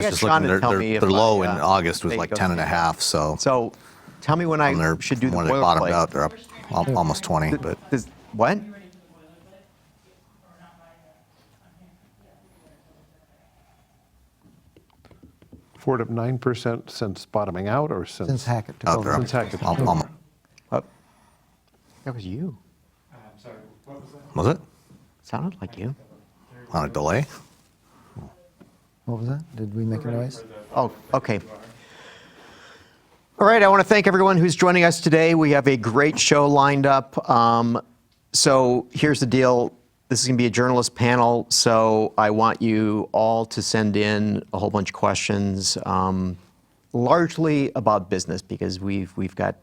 Just looking, their low in August was like 10.5. So tell me when I should do the when they boilerplate. bottomed out, they're up almost 20. But What? Ford up 9% since bottoming out, or since Hackett took over. Since Hackett took over. That was you. I'm sorry, what was that? Was it Sounded like you. on a delay? What was that? Did we make a noise? Oh, okay. All right, I want to thank everyone who's joining us today. We have a great show lined up. So here's the deal. This is going to be a journalist panel, so I want you all to send in a whole bunch of questions, largely about business, because we've got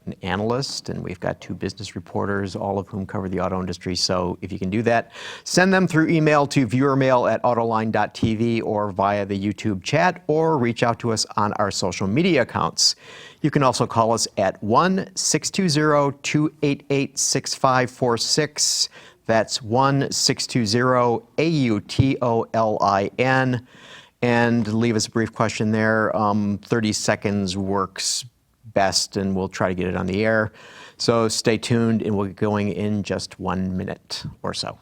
an analyst and we've got two business reporters, all of whom cover the auto industry. So if you can do that, send them through email to viewermail@autoline.tv or via the YouTube chat, or reach out to us on our social media accounts. You can also call us at 1-620-288-6546. That's 1-620-AUTOLIN. And leave us a brief question there. 30 seconds works best, and we'll try to get it on the air. So stay tuned, and we'll get going in just 1 minute or so.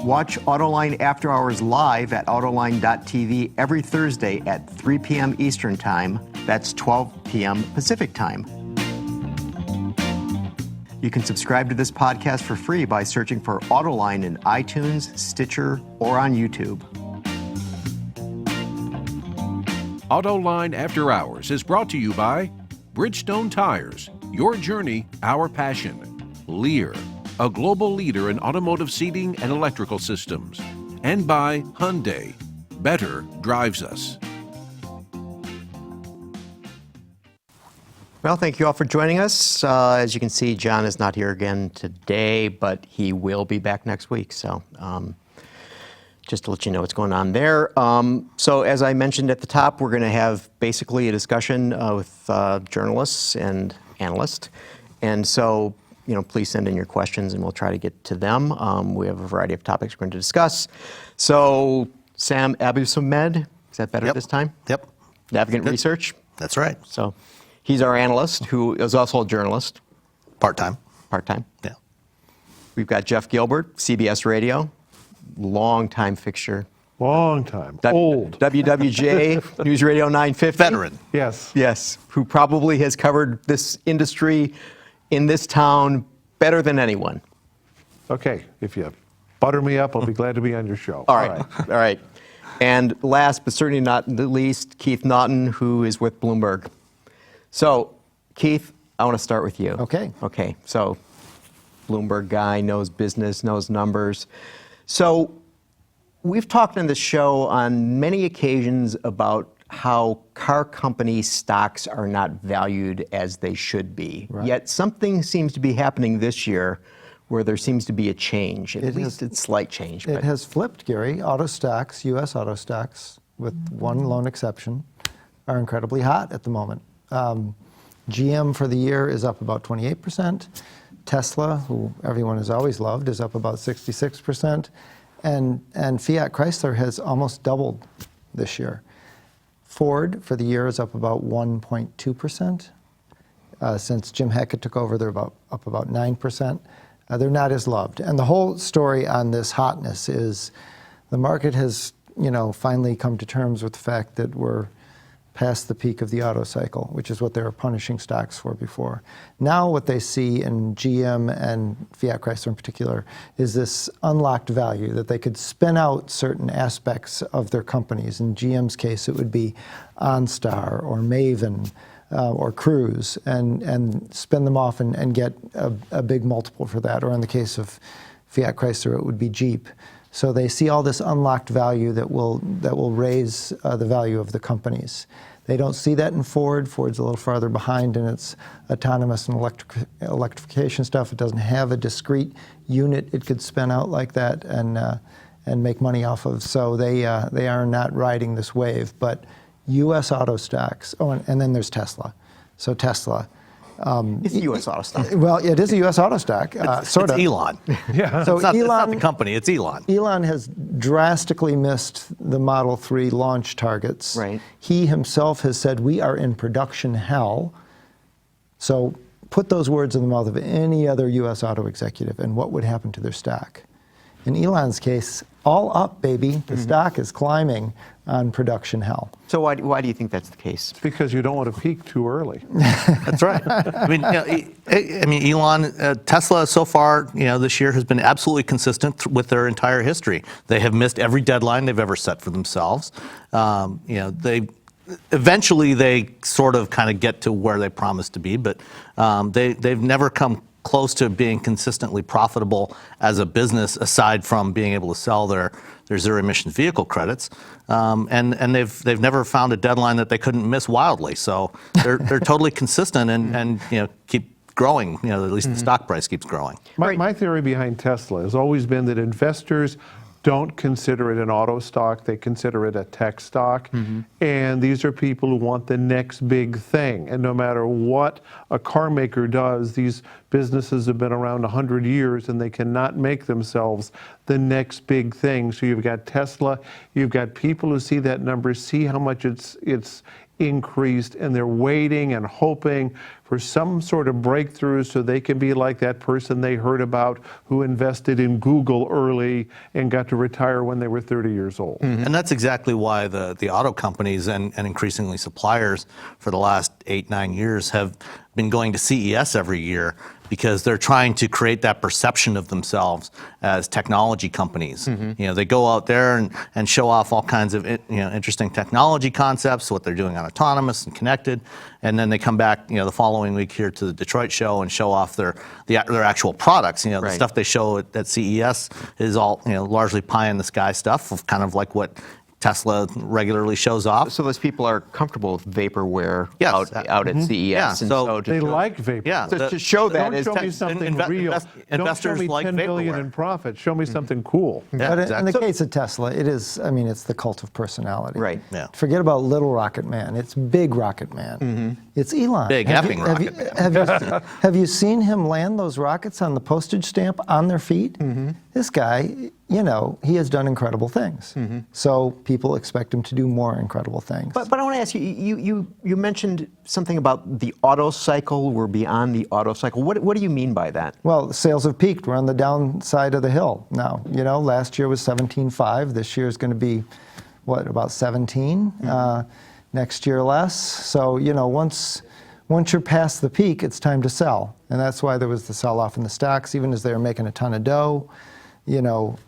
Watch Autoline After Hours live at Autoline.tv every Thursday at 3 p.m. Eastern Time. That's 12 p.m. Pacific Time. You can subscribe to this podcast for free by searching for Autoline in iTunes, Stitcher, or on YouTube. Autoline After Hours is brought to you by Bridgestone Tires, your journey, our passion. Lear, a global leader in automotive seating and electrical systems. And by Hyundai, better drives us. Well, thank you all for joining us. As you can see, John is not here again today, but he will be back next week. So just to let you know what's going on there. So as I mentioned at the top, we're going to have basically a discussion with journalists and analysts. And so, please send in your questions and we'll try to get to them. We have a variety of topics we're going to discuss. So Sam Abuelsamid, is that better this time? Yep. Navigant Research. That's right. So he's our analyst, who is also a journalist. Part-time. Part-time. Yeah. We've got Jeff Gilbert, CBS Radio, long-time fixture. Long time. Old. WWJ, News Radio 950. Veteran. Yes. Yes, who probably has covered this industry in this town better than anyone. Okay, if you butter me up, I'll be glad to be on your show. All right. All right. And last, but certainly not the least, Keith Naughton, who is with Bloomberg. So, Keith, I want to start with you. Okay. Okay, so Bloomberg guy, knows business, knows numbers. So we've talked on this show on many occasions about how car company stocks are not valued as they should be. Right. Yet something seems to be happening this year where there seems to be a change. At least it's slight change. It has flipped, Gary. Auto stocks, U.S. auto stocks, with one lone exception, are incredibly hot at the moment. GM for the year is up about 28%. Tesla, who everyone has always loved, is up about 66%. And Fiat Chrysler has almost doubled this year. Ford for the year is up about 1.2%. Since Jim Hackett took over, they're up about 9%. They're not as loved. And the whole story on this hotness is the market has, finally come to terms with the fact that we're past the peak of the auto cycle, which is what they were punishing stocks for before. Now what they see in GM and Fiat Chrysler in particular is this unlocked value, that they could spin out certain aspects of their companies. In GM's case, it would be OnStar or Maven or Cruise, and spin them off and get a big multiple for that. Or in the case of Fiat Chrysler, it would be Jeep. So they see all this unlocked value that will raise the value of the companies. They don't see that in Ford. Ford's a little farther behind in its autonomous and electrification stuff. It doesn't have a discrete unit it could spin out like that and make money off of. So they are not riding this wave. But U.S. auto stocks. Oh, and then there's Tesla. So Tesla, It's a U.S. auto stock. Well, it is a U.S. auto stock, sort It's of. Elon. Yeah. So It's not Elon, the company, it's Elon. Elon has drastically missed the Model 3 launch targets. Right. He himself has said, we are in production hell. So put those words in the mouth of any other U.S. auto executive, and what would happen to their stock? In Elon's case, all up, baby. The stock is climbing on production hell. So why do you think that's the case? Because you don't want to peak too early. That's right. Elon, Tesla so far, this year has been absolutely consistent with their entire history. They have missed every deadline they've ever set for themselves. Eventually they sort of kind of get to where they promised to be, but they've never come close to being consistently profitable as a business, aside from being able to sell their zero emission vehicle credits, and they've never found a deadline that they couldn't miss wildly. So they're totally consistent and keep growing. At least the stock price keeps growing. My theory behind Tesla has always been that investors don't consider it an auto stock, they consider it a tech stock. And these are people who want the next big thing. And no matter what a car maker does, these businesses have been around 100 years and they cannot make themselves the next big thing. So you've got Tesla, you've got people who see that number, see how much it's increased, and they're waiting and hoping for some sort of breakthrough so they can be like that person they heard about who invested in Google early and got to retire when they were 30 years old. And that's exactly why the auto companies and increasingly suppliers for the last 8-9 years have been going to CES every year, because they're trying to create that perception of themselves as technology companies. They go out there and show off all kinds of interesting technology concepts, what they're doing on autonomous and connected, and then they come back the following week here to the Detroit show and show off their actual products. The stuff they show at CES is all largely pie in the sky stuff, of kind of like what Tesla regularly shows off. So those people are comfortable with vaporware Yes. out at CES. Yeah, And so They like vapor. Yeah, So to show that Don't is show me something real. Don't show investors me like 10 billion vaporware. in profit. Show me something cool. Yeah, But in exactly. the case of Tesla, it is, it's the cult of personality. Right. Yeah. Forget about little Rocket Man. It's big Rocket Man. It's Elon. Big effing Rocket Man. Have you seen him land those rockets on the postage stamp on their feet? This guy, he has done incredible things. So people expect him to do more incredible things. But I want to ask you, you mentioned something about the auto cycle. We're beyond the auto cycle. What do you mean by that? Well, sales have peaked. We're on the downside of the hill now. Last year was 17.5. This year is going to be, about 17? Next year less. So, once you're past the peak, it's time to sell. And that's why there was the sell-off in the stocks, even as they were making a ton of dough.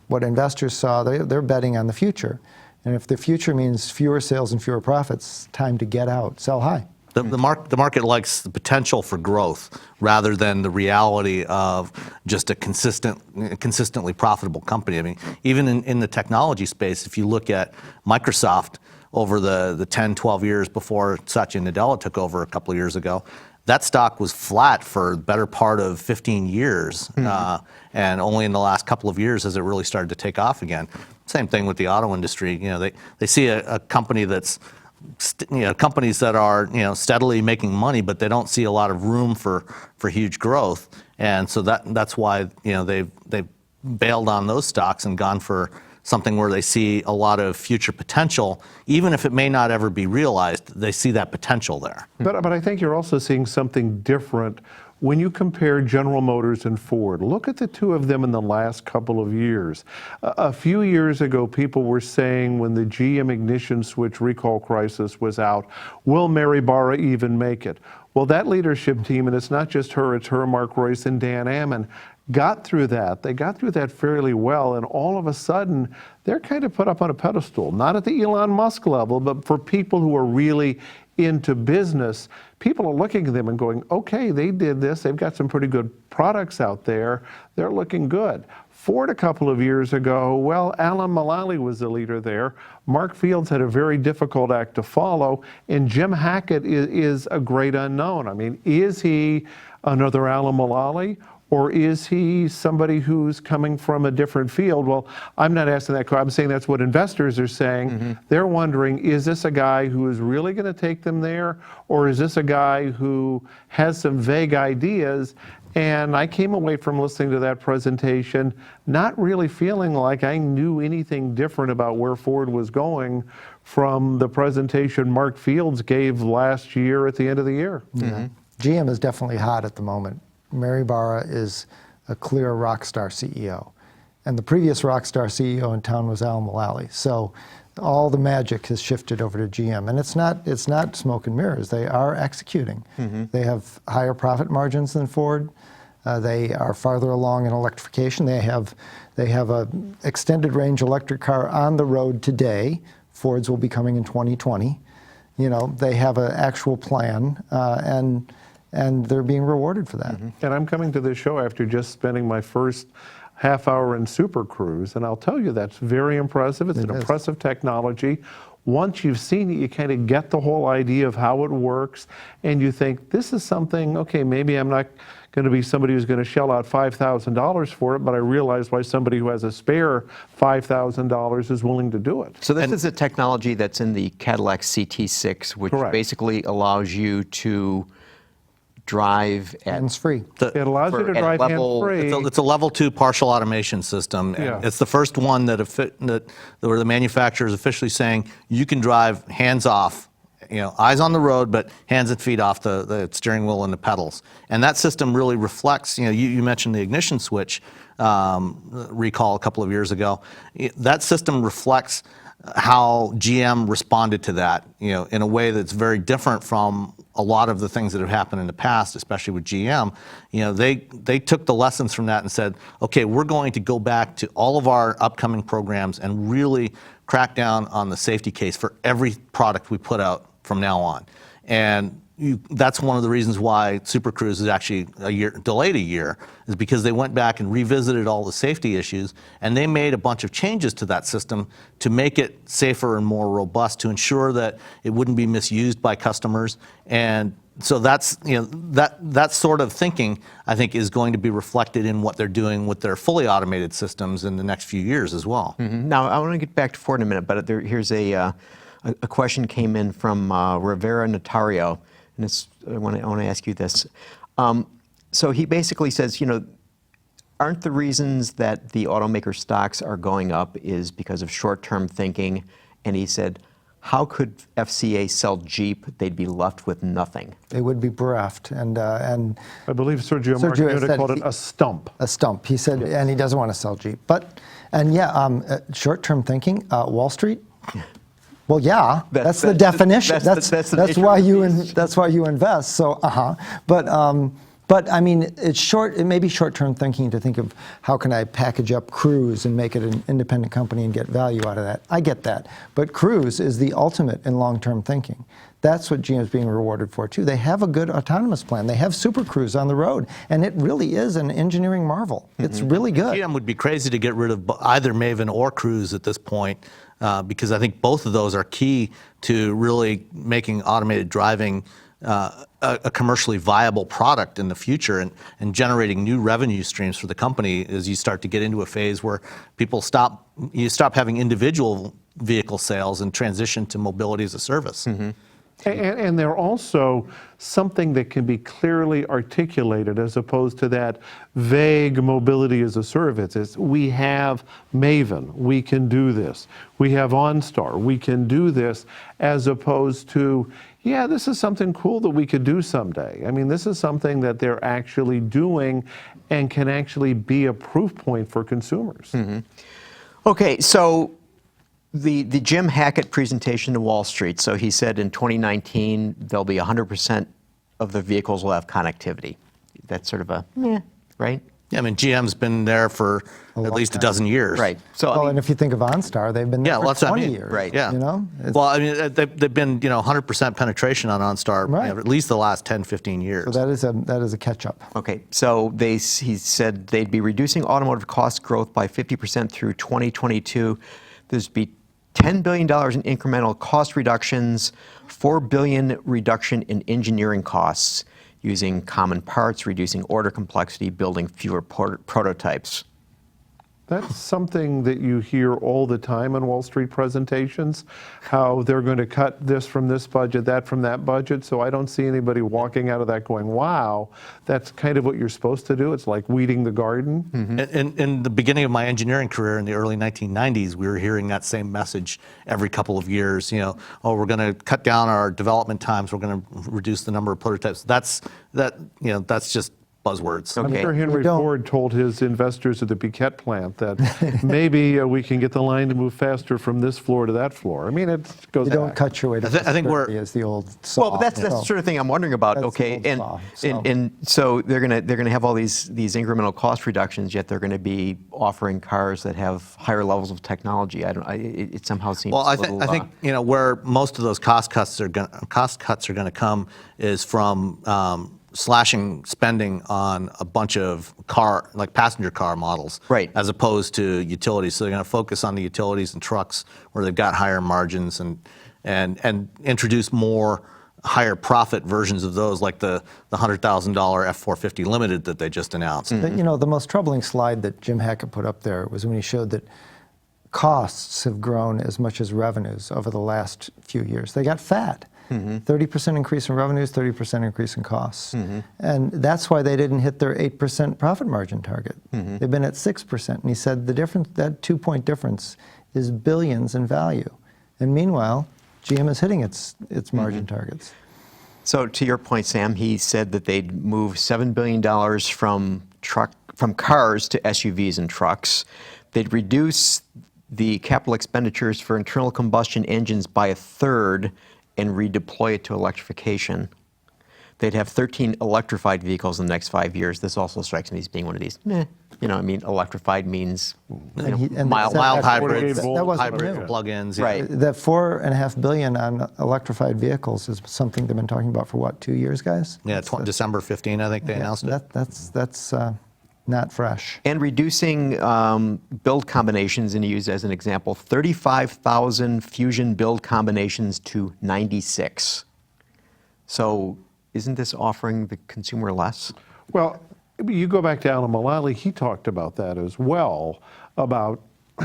What investors saw, they're betting on the future. And if the future means fewer sales and fewer profits, time to get out, sell high. The market likes the potential for growth rather than the reality of just a consistently profitable company. Even in the technology space, if you look at Microsoft over the 10, 12 years before Satya Nadella took over a couple of years ago, that stock was flat for the better part of 15 years. And only in the last couple of years has it really started to take off again. Same thing with the auto industry. They see a company that's companies that are steadily making money, but they don't see a lot of room for huge growth, and so that's why they've bailed on those stocks and gone for something where they see a lot of future potential, even if it may not ever be realized. They see that potential there. But I think you're also seeing something different when you compare General Motors and Ford. Look at the two of them in the last couple of years. A few years ago, people were saying when the GM ignition switch recall crisis was out, will Mary Barra even make it? Well, that leadership team, and it's not just her, it's her, Mark Royce, and Dan Ammon, got through that. They got through that fairly well, and all of a sudden, they're kind of put up on a pedestal, not at the Elon Musk level, but for people who are really into business, people are looking at them and going, okay, they did this. They've got some pretty good products out there. They're looking good. Ford a couple of years ago, well, Alan Mulally was the leader there. Mark Fields had a very difficult act to follow, and Jim Hackett is a great unknown. Is he another Alan Mulally? Or is he somebody who's coming from a different field? Well, I'm not asking that. I'm saying that's what investors are saying. They're wondering, is this a guy who is really going to take them there? Or is this a guy who has some vague ideas? And I came away from listening to that presentation not really feeling like I knew anything different about where Ford was going from the presentation Mark Fields gave last year at the end of the year. GM is definitely hot at the moment. Mary Barra is a clear rock star CEO. And the previous rock star CEO in town was Al Mulally. So all the magic has shifted over to GM. And it's not smoke and mirrors. They are executing. They have higher profit margins than Ford. They are farther along in electrification. They have a extended range electric car on the road today. Ford's will be coming in 2020. You know, they have an actual plan, and they're being rewarded for that. And I'm coming to this show after just spending my first half hour in Super Cruise, and I'll tell you that's very impressive. It's an impressive technology. Once you've seen it, you kind of get the whole idea of how it works, and you think, this is something, okay, maybe I'm not going to be somebody who's going to shell out $5,000 for it, but I realize why somebody who has a spare $5,000 is willing to do it. So this is a technology that's in the Cadillac CT6, which Correct. basically allows you to drive at Hands-free. It allows you to at drive level- hands-free. It's a level 2 partial automation system. And Yeah. it's the first one where the manufacturer is officially saying you can drive hands off, eyes on the road, but hands and feet off the steering wheel and the pedals. And that system really reflects, you mentioned the ignition switch recall a couple of years ago. That system reflects how GM responded to that, in a way that's very different from a lot of the things that have happened in the past, especially with GM. They took the lessons from that and said, okay, we're going to go back to all of our upcoming programs and really crack down on the safety case for every product we put out from now on. And that's one of the reasons why Super Cruise is actually delayed a year, is because they went back and revisited all the safety issues, and they made a bunch of changes to that system to make it safer and more robust, to ensure that it wouldn't be misused by customers. And so that's that sort of thinking, I think, is going to be reflected in what they're doing with their fully automated systems in the next few years as well. Now, I want to get back to Ford in a minute, but here's a question came in from Rivera Notario. And I want to ask you this. So he basically says, aren't the reasons that the automaker stocks are going up is because of short-term thinking? And he said, how could FCA sell Jeep? They'd be left with nothing. They would be bereft. And I believe Sergio Sergio Marchionne said called it a stump. a stump. He said, and he doesn't want to sell Jeep. Short-term thinking, Wall Street. Well, yeah, that's the definition. That's why you invest. So, but I mean, it may be short-term thinking to think of how can I package up Cruise and make it an independent company and get value out of that. I get that, but Cruise is the ultimate in long-term thinking. That's what GM is being rewarded for too. They have a good autonomous plan. They have Super Cruise on the road, and it really is an engineering marvel. It's really good. GM would be crazy to get rid of either Maven or Cruise at this point, because I think both of those are key to really making automated driving a commercially viable product in the future, and generating new revenue streams for the company as you start to get into a phase where you stop having individual vehicle sales and transition to mobility as a service. And they're also something that can be clearly articulated as opposed to that vague mobility as a service. It's, we have Maven, we can do this. We have OnStar, we can do this, as opposed to, yeah, this is something cool that we could do someday. I mean, this is something that they're actually doing and can actually be a proof point for consumers. Okay, so the Jim Hackett presentation to Wall Street, so he said in 2019 there'll be 100% of the vehicles will have connectivity. That's sort of a meh, right? Yeah, I mean, GM's been there for at least a dozen years. Right. So Well, and if you think of OnStar, they've been there for that's what I 20 mean. years. Right. Yeah. It's- Well, I mean, they've been 100% penetration on OnStar Right. at least the last 10, 15 years. So that is a catch-up. Okay, so he said they'd be reducing automotive cost growth by 50% through 2022. There's be $10 billion in incremental cost reductions, $4 billion reduction in engineering costs. using common parts, reducing order complexity, building fewer prototypes. That's something that you hear all the time in Wall Street presentations, how they're going to cut this from this budget, that from that budget. So I don't see anybody walking out of that going, wow, that's kind of what you're supposed to do. It's like weeding the garden. In the beginning of my engineering career in the early 1990s, we were hearing that same message every couple of years. Oh, we're going to cut down our development times. We're going to reduce the number of prototypes. That's just buzzwords. I'm Okay. sure Henry Ford told his investors at the Piquette plant that maybe we can get the line to move faster from this floor to that floor. I mean, it goes You don't back. cut your way to I think we're- prosperity is the old saw. Well, but that's the sort of thing I'm wondering about. That's Okay, the old saw, and so they're gonna have all these incremental cost reductions, yet they're going to be offering cars that have higher levels of technology. It somehow seems. Well, a I little, think where most of those cost cuts are going to come is from slashing spending on a bunch of passenger car models, Right. as opposed to utilities. So they're going to focus on the utilities and trucks where they've got higher margins and introduce more higher profit versions of those, like the $100,000 F-450 Limited that they just announced. But, the most troubling slide that Jim Hackett put up there was when he showed that costs have grown as much as revenues over the last few years. They got fat. 30% increase in revenues, 30% increase in costs. And that's why they didn't hit their 8% profit margin target. They've been at 6%. And he said the difference, that 2-point difference is billions in value. And meanwhile, GM is hitting its margin targets. So to your point, Sam, he said that they'd move $7 billion from cars to SUVs and trucks. They'd reduce the capital expenditures for internal combustion engines by 1/3 and redeploy it to electrification. They'd have 13 electrified vehicles in the next 5 years. This also strikes me as being one of these, electrified means mild Hybrids, That wasn't hybrid new. plug-ins. yeah. Right. That $4.5 billion on electrified vehicles is something they've been talking about for what, 2 years, guys? Yeah, December 15, I think they announced it. That's not fresh. And reducing build combinations, and he used as an example 35,000 Fusion build combinations to 96. So isn't this offering the consumer less? Well, you go back to Alan Mulally, he talked about that as well, about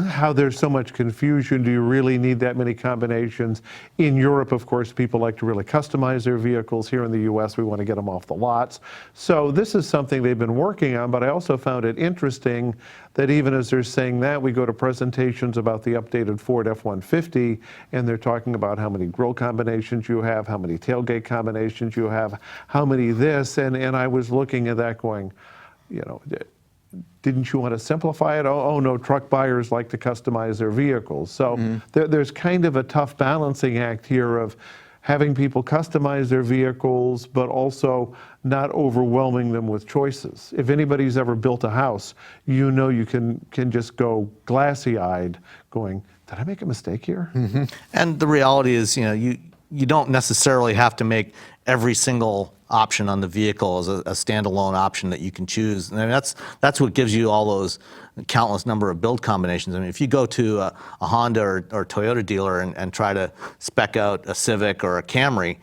how there's so much confusion. Do you really need that many combinations? In Europe, of course, people like to really customize their vehicles. Here in the US, we want to get them off the lots. So this is something they've been working on, but I also found it interesting that even as they're saying that, we go to presentations about the updated Ford F-150, and they're talking about how many grille combinations you have, how many tailgate combinations you have, how many this, and I was looking at that going, didn't you want to simplify it? Oh, no, truck buyers like to customize their vehicles. So there's kind of a tough balancing act here of having people customize their vehicles, but also not overwhelming them with choices. If anybody's ever built a house, you can just go glassy-eyed going, did I make a mistake here? And the reality is, you don't necessarily have to make every single option on the vehicle as a standalone option that you can choose. And I mean, that's what gives you all those countless number of build combinations. I mean, if you go to a Honda or Toyota dealer and try to spec out a Civic or a Camry,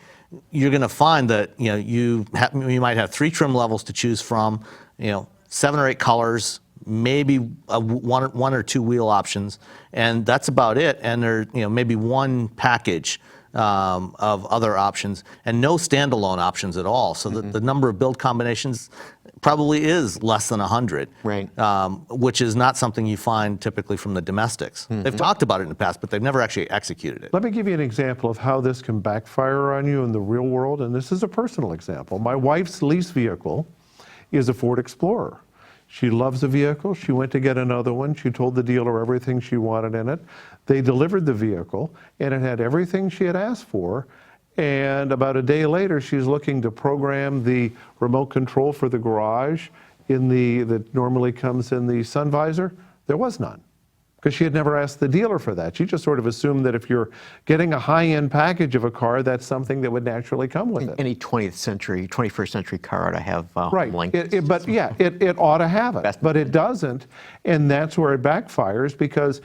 you're going to find that you might have 3 trim levels to choose from, 7 or 8 colors, maybe one or 2 wheel options, and that's about it. And there maybe one package of other options, and no standalone options at all. So the number of build combinations probably is less than 100, Right. Which is not something you find typically from the domestics. They've talked about it in the past, but they've never actually executed it. Let me give you an example of how this can backfire on you in the real world, and this is a personal example. My wife's lease vehicle is a Ford Explorer. She loves the vehicle. She went to get another one. She told the dealer everything she wanted in it. They delivered the vehicle, and it had everything she had asked for. And about a day later, she's looking to program the remote control for the garage that normally comes in the sun visor. There was none, because she had never asked the dealer for that. She just sort of assumed that if you're getting a high-end package of a car, that's something that would naturally come with it. Any 21st century car ought to have Right. HomeLink. It ought to have it, but it doesn't. And that's where it backfires, because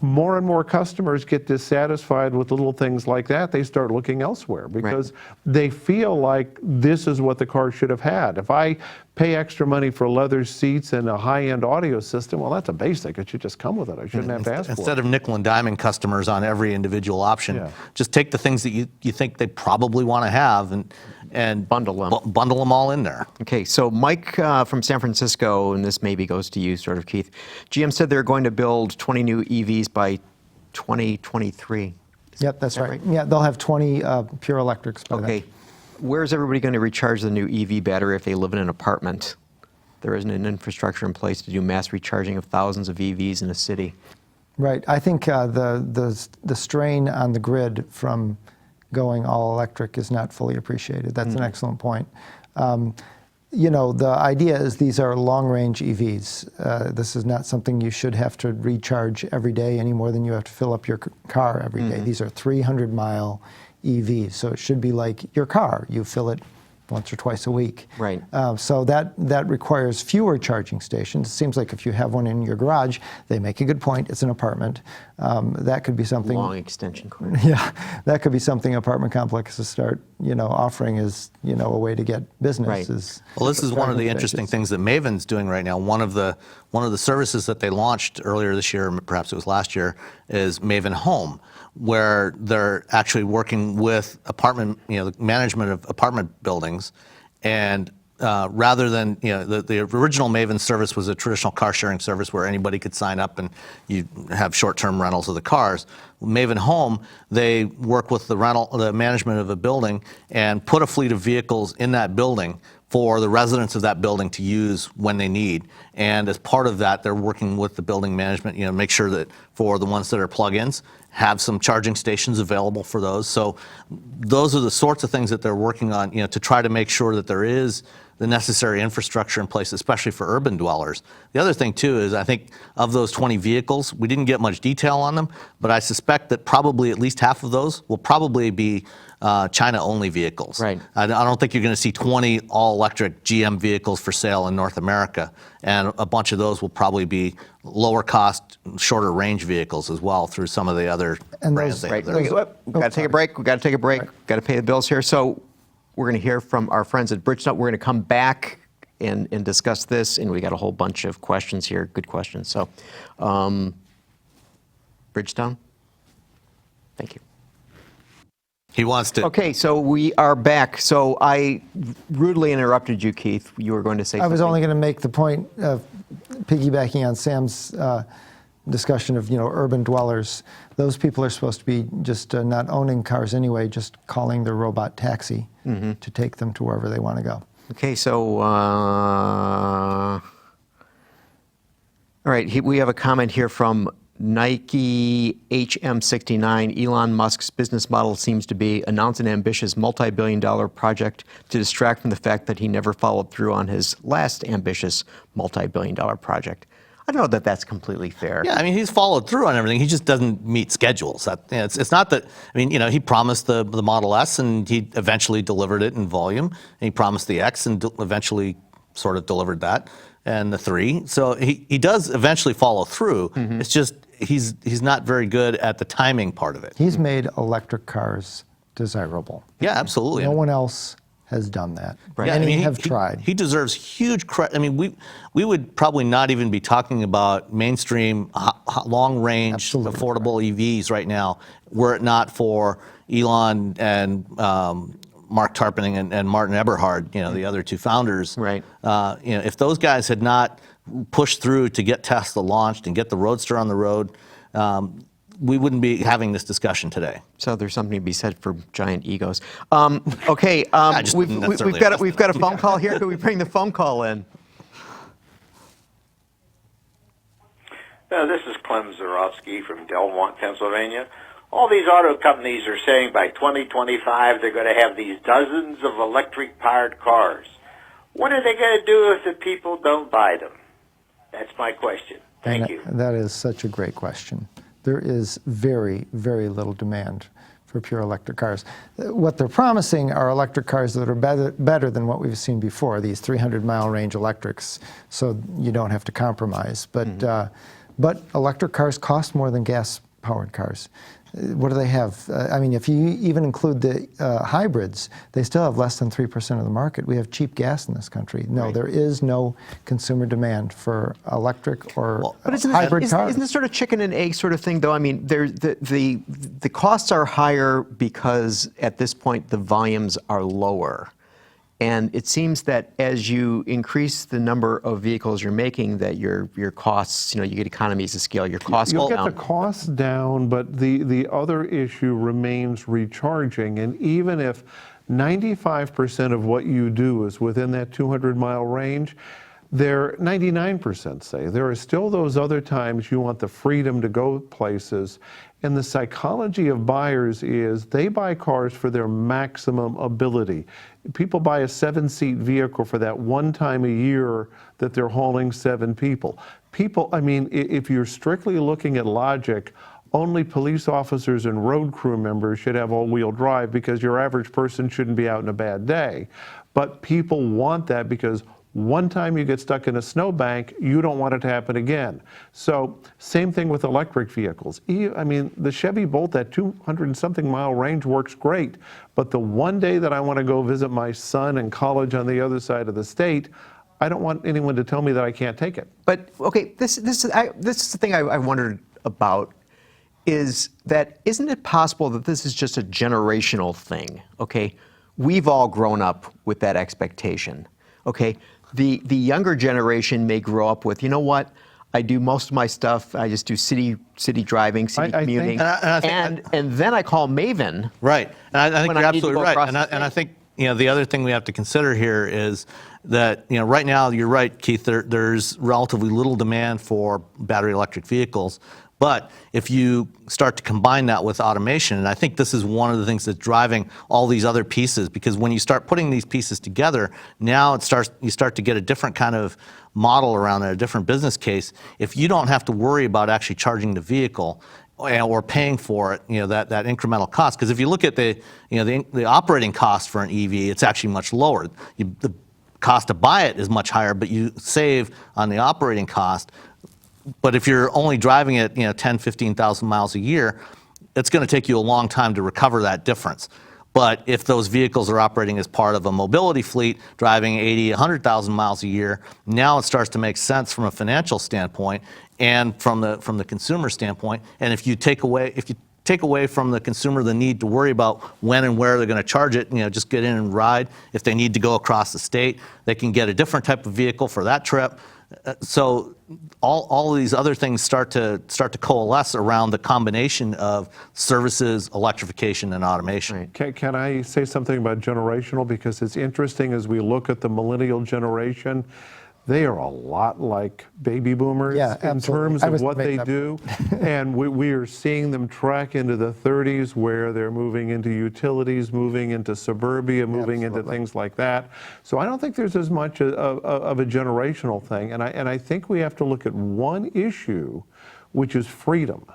more and more customers get dissatisfied with little things like that, they start looking elsewhere because they feel like this is what the car should have had. If I pay extra money for leather seats and a high-end audio system, well, that's a basic. It should just come with it. I shouldn't have to ask for it. Instead of nickel and diming customers on every individual option, just take the things that you think they probably want to have and Bundle them. Bundle them all in there. Okay, so Mike from San Francisco, and this maybe goes to you, sort of, Keith. GM said they're going to build 20 new EVs by 2023. Yep, that's right. Yeah, they'll have 20 pure electrics by then. Okay, where's everybody going to recharge the new EV battery if they live in an apartment? There isn't an infrastructure in place to do mass recharging of thousands of EVs in a city. Right. I think the strain on the grid from going all electric is not fully appreciated. That's an excellent point. You know, the idea is these are long-range EVs. This is not something you should have to recharge every day any more than you have to fill up your car every day. These are 300-mile EVs, so it should be like your car. You fill it once or twice a week. Right. So that requires fewer charging stations. It seems like if you have one in your garage, they make a good point. It's an apartment. That could be something. Long extension cord. Yeah, that could be something apartment complexes start, you know, offering as, you know, a way to get business. Right. Well, this is one of the interesting things that Maven's doing right now. One of the services that they launched earlier this year, perhaps it was last year, is Maven Home, where they're actually working with apartment, you know, the management of apartment buildings, and rather than, you know, the original Maven service was a traditional car sharing service where anybody could sign up and you have short-term rentals of the cars. Maven Home, they work with the management of a building and put a fleet of vehicles in that building for the residents of that building to use when they need. And as part of that, they're working with the building management, you know, make sure that for the ones that are plug-ins, have some charging stations available for those. So those are the sorts of things that they're working on, you know, to try to make sure that there is the necessary infrastructure in place, especially for urban dwellers. The other thing too is I think of those 20 vehicles, we didn't get much detail on them, but I suspect that probably at least half of those will probably be China-only vehicles. Right. I don't think you're going to see 20 all-electric GM vehicles for sale in North America, and a bunch of those will probably be lower-cost, shorter-range vehicles as well through some of the other brands. They have there. We've got to take a break. We've got to take a break. Got to pay the bills here. So we're going to hear from our friends at Bridgestone. We're going to come back and discuss this, and we got a whole bunch of questions here, good questions. So, Bridgestone, thank you. He wants to. Okay, so we are back. So I rudely interrupted you, Keith. You were going to say something. I was only going to make the point of piggybacking on Sam's discussion of, you know, urban dwellers. Those people are supposed to be just not owning cars anyway, just calling their robot taxi to take them to wherever they want to go. Okay, so all right, we have a comment here from Nike HM69. Elon Musk's business model seems to be announce an ambitious multi-billion-dollar project to distract from the fact that he never followed through on his last ambitious multi-billion-dollar project. I don't know that that's completely fair. Yeah, I mean, he's followed through on everything. He just doesn't meet schedules. That, you know, it's not that, I mean, you know, he promised the Model S and he eventually delivered it in volume. And he promised the X and eventually sort of delivered that, and the 3. So he does eventually follow through. It's just he's not very good at the timing part of it. He's made electric cars desirable. Yeah, absolutely. No one else has done that. Right. Yeah, Many have tried. He deserves huge credit. I mean, we would probably not even be talking about mainstream, long-range, Absolutely. affordable EVs right now were it not for Elon and Mark Tarpenning and Martin Eberhard, you know, the other 2 founders. Right. You know, if those guys had not pushed through to get Tesla launched and get the Roadster on the road, we wouldn't be having this discussion today. So there's something to be said for giant egos. Okay, just we've didn't necessarily got a phone call here. Could we bring the phone call in? This is Clem Zarowski from Delmont, Pennsylvania. All these auto companies are saying by 2025 they're going to have these dozens of electric-powered cars. What are they going to do if the people don't buy them? That's my question. Thank you. That is such a great question. There is very, very little demand for pure electric cars. What they're promising are electric cars that are better than what we've seen before, these 300-mile range electrics, so you don't have to compromise. But But electric cars cost more than gas-powered cars. What do they have? I mean, if you even include the hybrids, they still have less than 3% of the market. We have cheap gas in this country. No, there is no consumer demand for electric or hybrid cars. Isn't this sort of chicken and egg sort of thing, though? I mean, the costs are higher because at this point the volumes are lower. And it seems that as you increase the number of vehicles you're making, that your costs, you get economies of scale, your costs You'll go get down. the costs down, but the other issue remains recharging. And even if 95% of what you do is within that 200-mile range, there 99% say there are still those other times you want the freedom to go places. And the psychology of buyers is they buy cars for their maximum ability. People buy a 7-seat vehicle for that one time a year that they're hauling 7 people. I mean, if you're strictly looking at logic, only police officers and road crew members should have all-wheel drive because your average person shouldn't be out in a bad day. But people want that because one time you get stuck in a snowbank, you don't want it to happen again. So same thing with electric vehicles. I mean, the Chevy Bolt, that 200 and something mile range works great. But the one day that I want to go visit my son in college on the other side of the state, I don't want anyone to tell me that I can't take it. But, okay, this is the thing I wondered about, is that isn't it possible that this is just a generational thing, okay? We've all grown up with that expectation, okay? The younger generation may grow up with, you know what, I do most of my stuff, I just do city driving, city commuting, and then I call Maven. Right, and I think when you're I need to absolutely go right. across And the I state. think the other thing we have to consider here is that right now you're right, Keith. There's relatively little demand for battery electric vehicles. But if you start to combine that with automation, and I think this is one of the things that's driving all these other pieces, because when you start putting these pieces together, now you start to get a different kind of model around it, a different business case. If you don't have to worry about actually charging the vehicle or paying for it, that incremental cost. Because if you look at the operating cost for an EV, it's actually much lower. The cost to buy it is much higher, but you save on the operating cost. But if you're only driving it, 10, 15,000 miles a year, it's going to take you a long time to recover that difference. But if those vehicles are operating as part of a mobility fleet, driving 80, 100,000 miles a year, now it starts to make sense from a financial standpoint and from the consumer standpoint. And if you take away from the consumer the need to worry about when and where they're going to charge it, just get in and ride. If they need to go across the state, they can get a different type of vehicle for that trip. So all of these other things start to coalesce around the combination of services, electrification, and automation. Can I say something about generational? Because it's interesting as we look at the millennial generation, they are a lot like baby boomers in terms of what they do. And we are seeing them track into the 30s where they're moving into utilities, moving into suburbia, moving into things like that. So I don't think there's as much of a generational thing. And I think we have to look at one issue, which is freedom.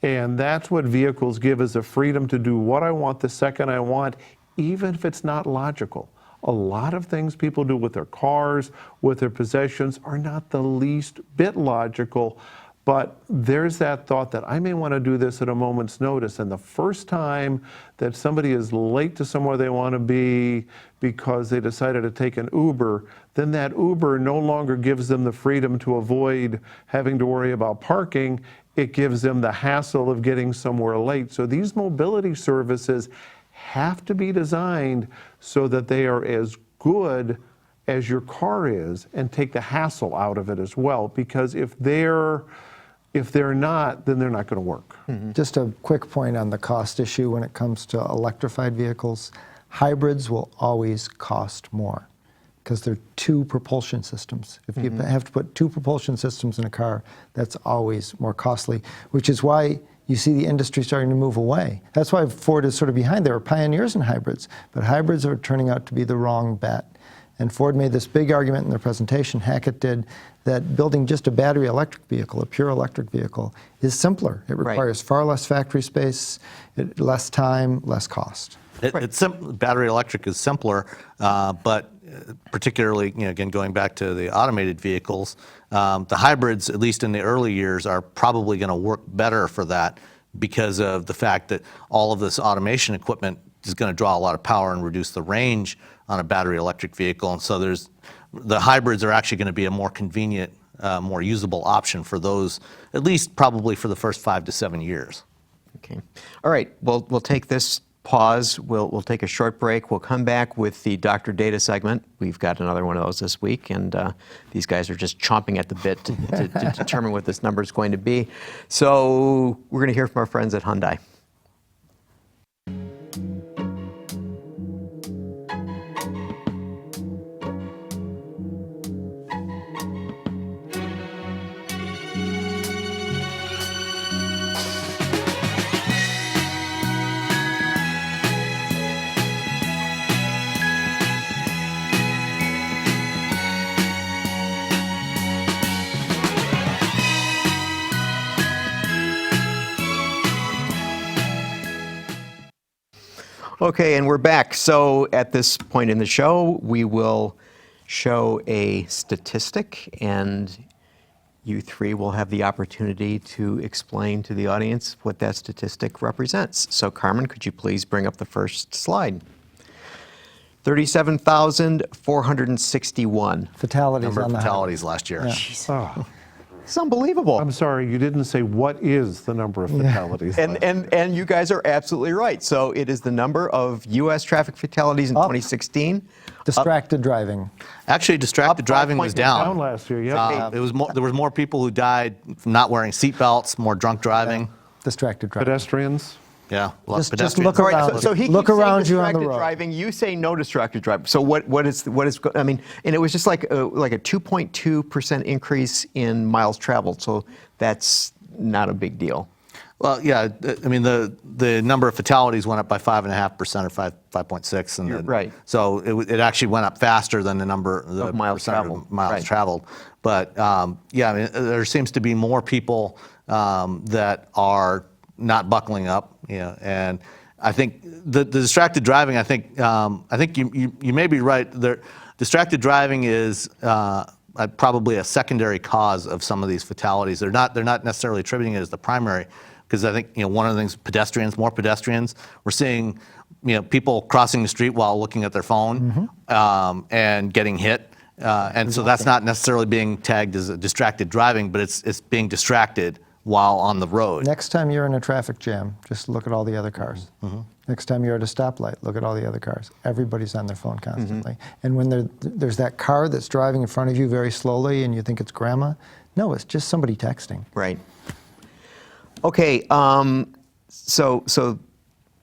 And that's what vehicles give us, a freedom to do what I want the second I want, even if it's not logical. A lot of things people do with their cars, with their possessions, are not the least bit logical, but there's that thought that I may want to do this at a moment's notice. And the first time that somebody is late to somewhere they want to be because they decided to take an Uber, then that Uber no longer gives them the freedom to avoid having to worry about parking. It gives them the hassle of getting somewhere late. So these mobility services have to be designed so that they are as good as your car is and take the hassle out of it as well. Because if they're not, then they're not going to work. Just a quick point on the cost issue when it comes to electrified vehicles. Hybrids will always cost more because they're 2 propulsion systems. If you have to put 2 propulsion systems in a car, that's always more costly, which is why you see the industry starting to move away. That's why Ford is sort of behind. They were pioneers in hybrids, but hybrids are turning out to be the wrong bet. And Ford made this big argument in their presentation, Hackett did, that building just a battery electric vehicle, a pure electric vehicle, is simpler. It requires far less factory space, less time, less cost. Battery electric is simpler, but particularly, again, going back to the automated vehicles, the hybrids, at least in the early years, are probably going to work better for that because of the fact that all of this automation equipment is going to draw a lot of power and reduce the range on a battery electric vehicle. And so the hybrids are actually going to be a more convenient, more usable option for those, at least probably for the first 5 to 7 years. Okay. All right. We'll take this pause. We'll take a short break. We'll come back with the Dr. Data segment. We've got another one of those this week, and these guys are just chomping at the bit to determine what this number is going to be. So we're going to hear from our friends at Hyundai. Okay, and we're back. So at this point in the show, we will show a statistic, and you three will have the opportunity to explain to the audience what that statistic represents. So Carmen, could you please bring up the first slide? 37,461. Fatalities Number of on the fatalities last year. Oh, It's unbelievable. I'm sorry, you didn't say what is the number of fatalities. And you guys are absolutely right. So it is the number of U.S. traffic fatalities in 2016. Distracted driving. Actually, distracted Up driving was 5.9. Down down. last year, yeah. It was more. There was more people who died from not wearing seatbelts, more drunk driving. Distracted driving. Pedestrians. Yeah, Just pedestrians. look All right, around. so he Look keeps saying around you on the distracted road. driving. You say no distracted driving. So what is I mean, and it was just like a 2.2% increase in miles traveled. So that's not a big deal. Well, yeah. I mean, the number of fatalities went up by 5.5% or 5.6, and You're right. So it actually went up faster than the number Of miles percent of traveled. miles Right. traveled. But yeah, I mean, there seems to be more people that are not buckling up. And I think the distracted driving. I think you may be right. Distracted driving is probably a secondary cause of some of these fatalities. They're not necessarily attributing it as the primary, because I think one of the things, more pedestrians. We're seeing people crossing the street while looking at their phone and getting hit, and so that's not necessarily being tagged as a distracted driving, but it's being distracted while on the road. Next time you're in a traffic jam, just look at all the other cars. Next time you're at a stoplight, look at all the other cars. Everybody's on their phone constantly. And when there's that car that's driving in front of you very slowly and you think it's grandma, no, it's just somebody texting. Right. Okay. So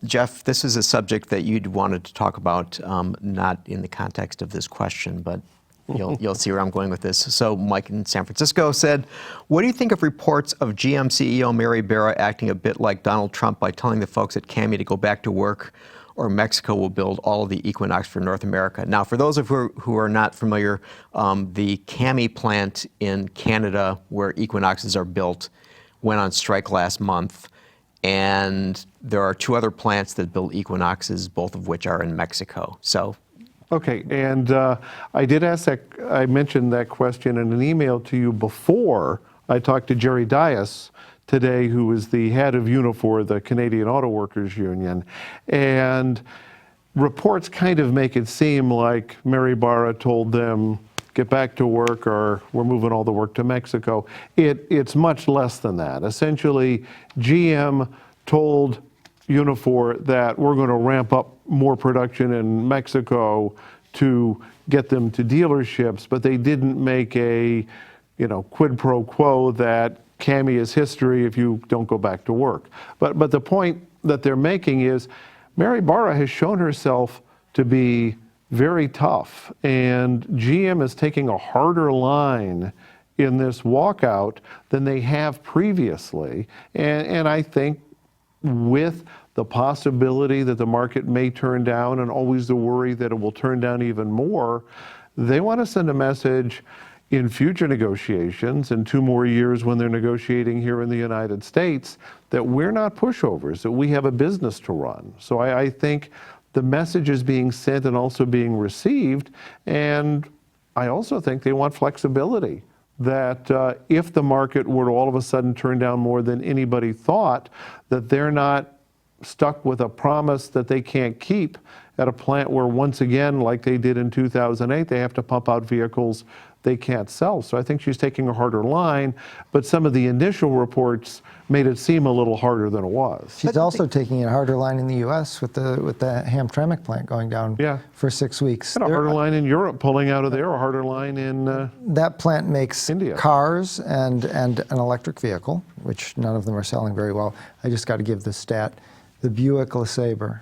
Jeff, this is a subject that you'd wanted to talk about, not in the context of this question, but you'll see where I'm going with this. So Mike in San Francisco said, what do you think of reports of GM CEO Mary Barra acting a bit like Donald Trump by telling the folks at CAMI to go back to work, or Mexico will build all of the Equinox for North America? Now, for those of you who are not familiar, the CAMI plant in Canada where Equinoxes are built went on strike last month. And there are 2 other plants that build Equinoxes, both of which are in Mexico. So. Okay, and I did ask that, I mentioned that question in an email to you before I talked to Jerry Dias today, who is the head of Unifor, the Canadian Auto Workers Union. And reports kind of make it seem like Mary Barra told them, get back to work, or we're moving all the work to Mexico. It's much less than that. Essentially, GM told Unifor that we're going to ramp up more production in Mexico to get them to dealerships, but they didn't make a quid pro quo that CAMI is history if you don't go back to work. But the point that they're making is Mary Barra has shown herself to be very tough, and GM is taking a harder line in this walkout than they have previously. And I think with the possibility that the market may turn down and always the worry that it will turn down even more, they want to send a message in future negotiations in 2 more years when they're negotiating here in the United States that we're not pushovers, that we have a business to run. So I think the message is being sent and also being received. And I also think they want flexibility, that if the market were to all of a sudden turn down more than anybody thought, that they're not stuck with a promise that they can't keep at a plant where, once again, like they did in 2008, they have to pump out vehicles they can't sell. So I think she's taking a harder line, but some of the initial reports made it seem a little harder than it was. She's also taking a harder line in the U.S. with the Hamtramck plant going down for 6 weeks. And a harder line in Europe pulling out of there, a harder line in that plant makes India. Cars and an electric vehicle, which none of them are selling very well. I just got to give this stat. The Buick LeSabre,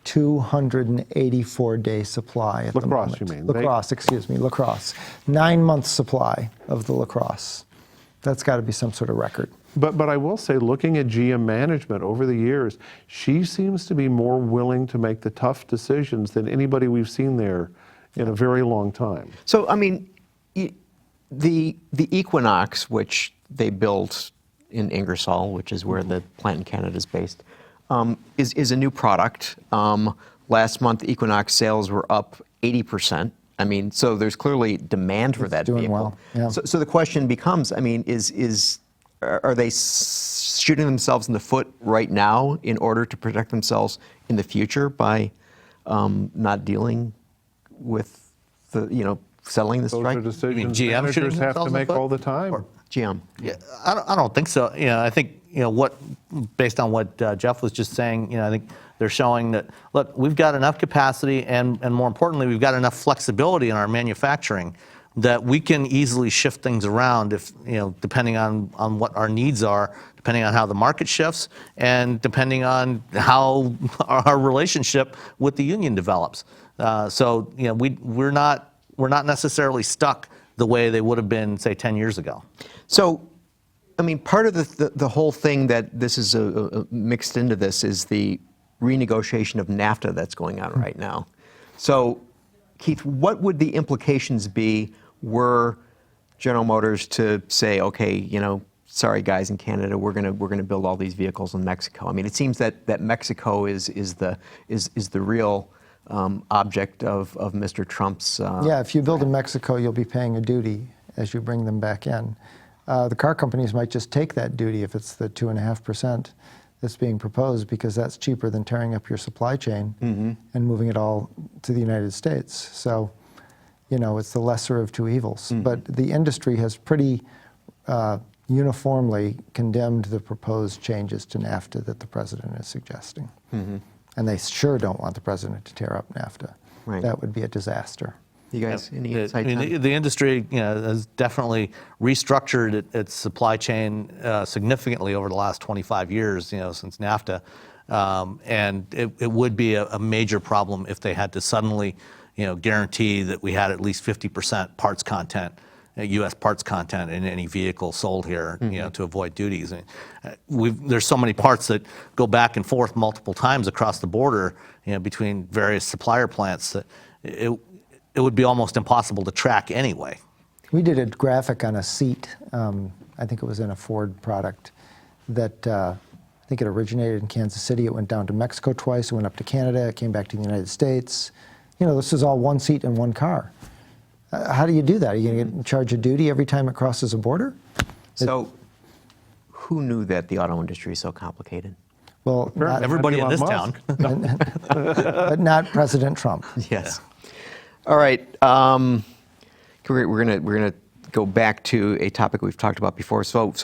284-day supply at the moment. LaCrosse, you mean? LaCrosse, excuse me, LaCrosse. 9-month supply of the LaCrosse. That's got to be some sort of record. But I will say, looking at GM management over the years, she seems to be more willing to make the tough decisions than anybody we've seen there in a very long time. So, I mean, the Equinox, which they built in Ingersoll, which is where the plant in Canada is based, is a new product. Last month, Equinox sales were up 80%. I mean, so there's clearly demand for that doing vehicle. well, yeah. So the question becomes, I mean, are they shooting themselves in the foot right now in order to protect themselves in the future by not dealing with the, settling the Those strike? are decisions GM managers shooting have to themselves in the make foot? all the time. Or GM? Yeah, I don't think so. I think based on what Jeff was just saying, I think they're showing that, look, we've got enough capacity, and more importantly, we've got enough flexibility in our manufacturing that we can easily shift things around if depending on what our needs are, depending on how the market shifts, and depending on how our relationship with the union develops. So we're not necessarily stuck the way they would have been, say, 10 years ago. So, I mean, part of the whole thing that this is mixed into this is the renegotiation of NAFTA that's going on right now. So, Keith, what would the implications be were General Motors to say, okay, sorry guys in Canada, we're gonna build all these vehicles in Mexico? I mean, it seems that Mexico is the real object of Mr. Trump's. Yeah, if you build in Mexico, you'll be paying a duty as you bring them back in. The car companies might just take that duty if it's the 2.5% that's being proposed, because that's cheaper than tearing up your supply chain and moving it all to the United States. So, it's the lesser of two evils. But the industry has pretty uniformly condemned the proposed changes to NAFTA that the president is suggesting. And they sure don't want the president to tear up NAFTA. Right. That would be a disaster. You guys, any insight? The industry has definitely restructured its supply chain significantly over the last 25 years, since NAFTA. And it would be a major problem if they had to suddenly, guarantee that we had at least 50% parts content, U.S. parts content in any vehicle sold here, to avoid duties. There's so many parts that go back and forth multiple times across the border, between various supplier plants that it would be almost impossible to track anyway. We did a graphic on a seat, I think it was in a Ford product, that I think it originated in Kansas City. It went down to Mexico twice, it went up to Canada, it came back to the United States. This is all one seat in one car. How do you do that? Are you going to charge a duty every time it crosses a border? So, who knew that the auto industry is so complicated? Well, not, Everybody in Elon this Musk. town. but not President Trump. Yes. All right. We're gonna go back to a topic we've talked about before. So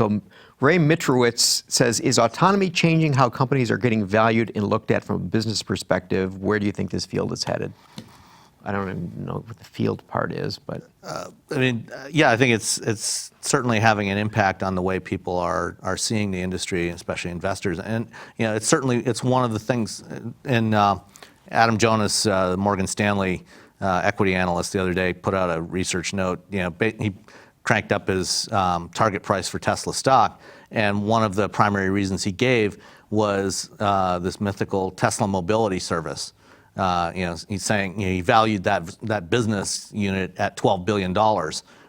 Ray Mitrowitz says, is autonomy changing how companies are getting valued and looked at from a business perspective? Where do you think this field is headed? I don't even know what the field part is, but I think it's certainly having an impact on the way people are seeing the industry, especially investors. And it's one of the things. And Adam Jonas, Morgan Stanley equity analyst, the other day put out a research note. He cranked up his target price for Tesla stock, and one of the primary reasons he gave was this mythical Tesla mobility service. He's saying he valued that business unit at $12 billion,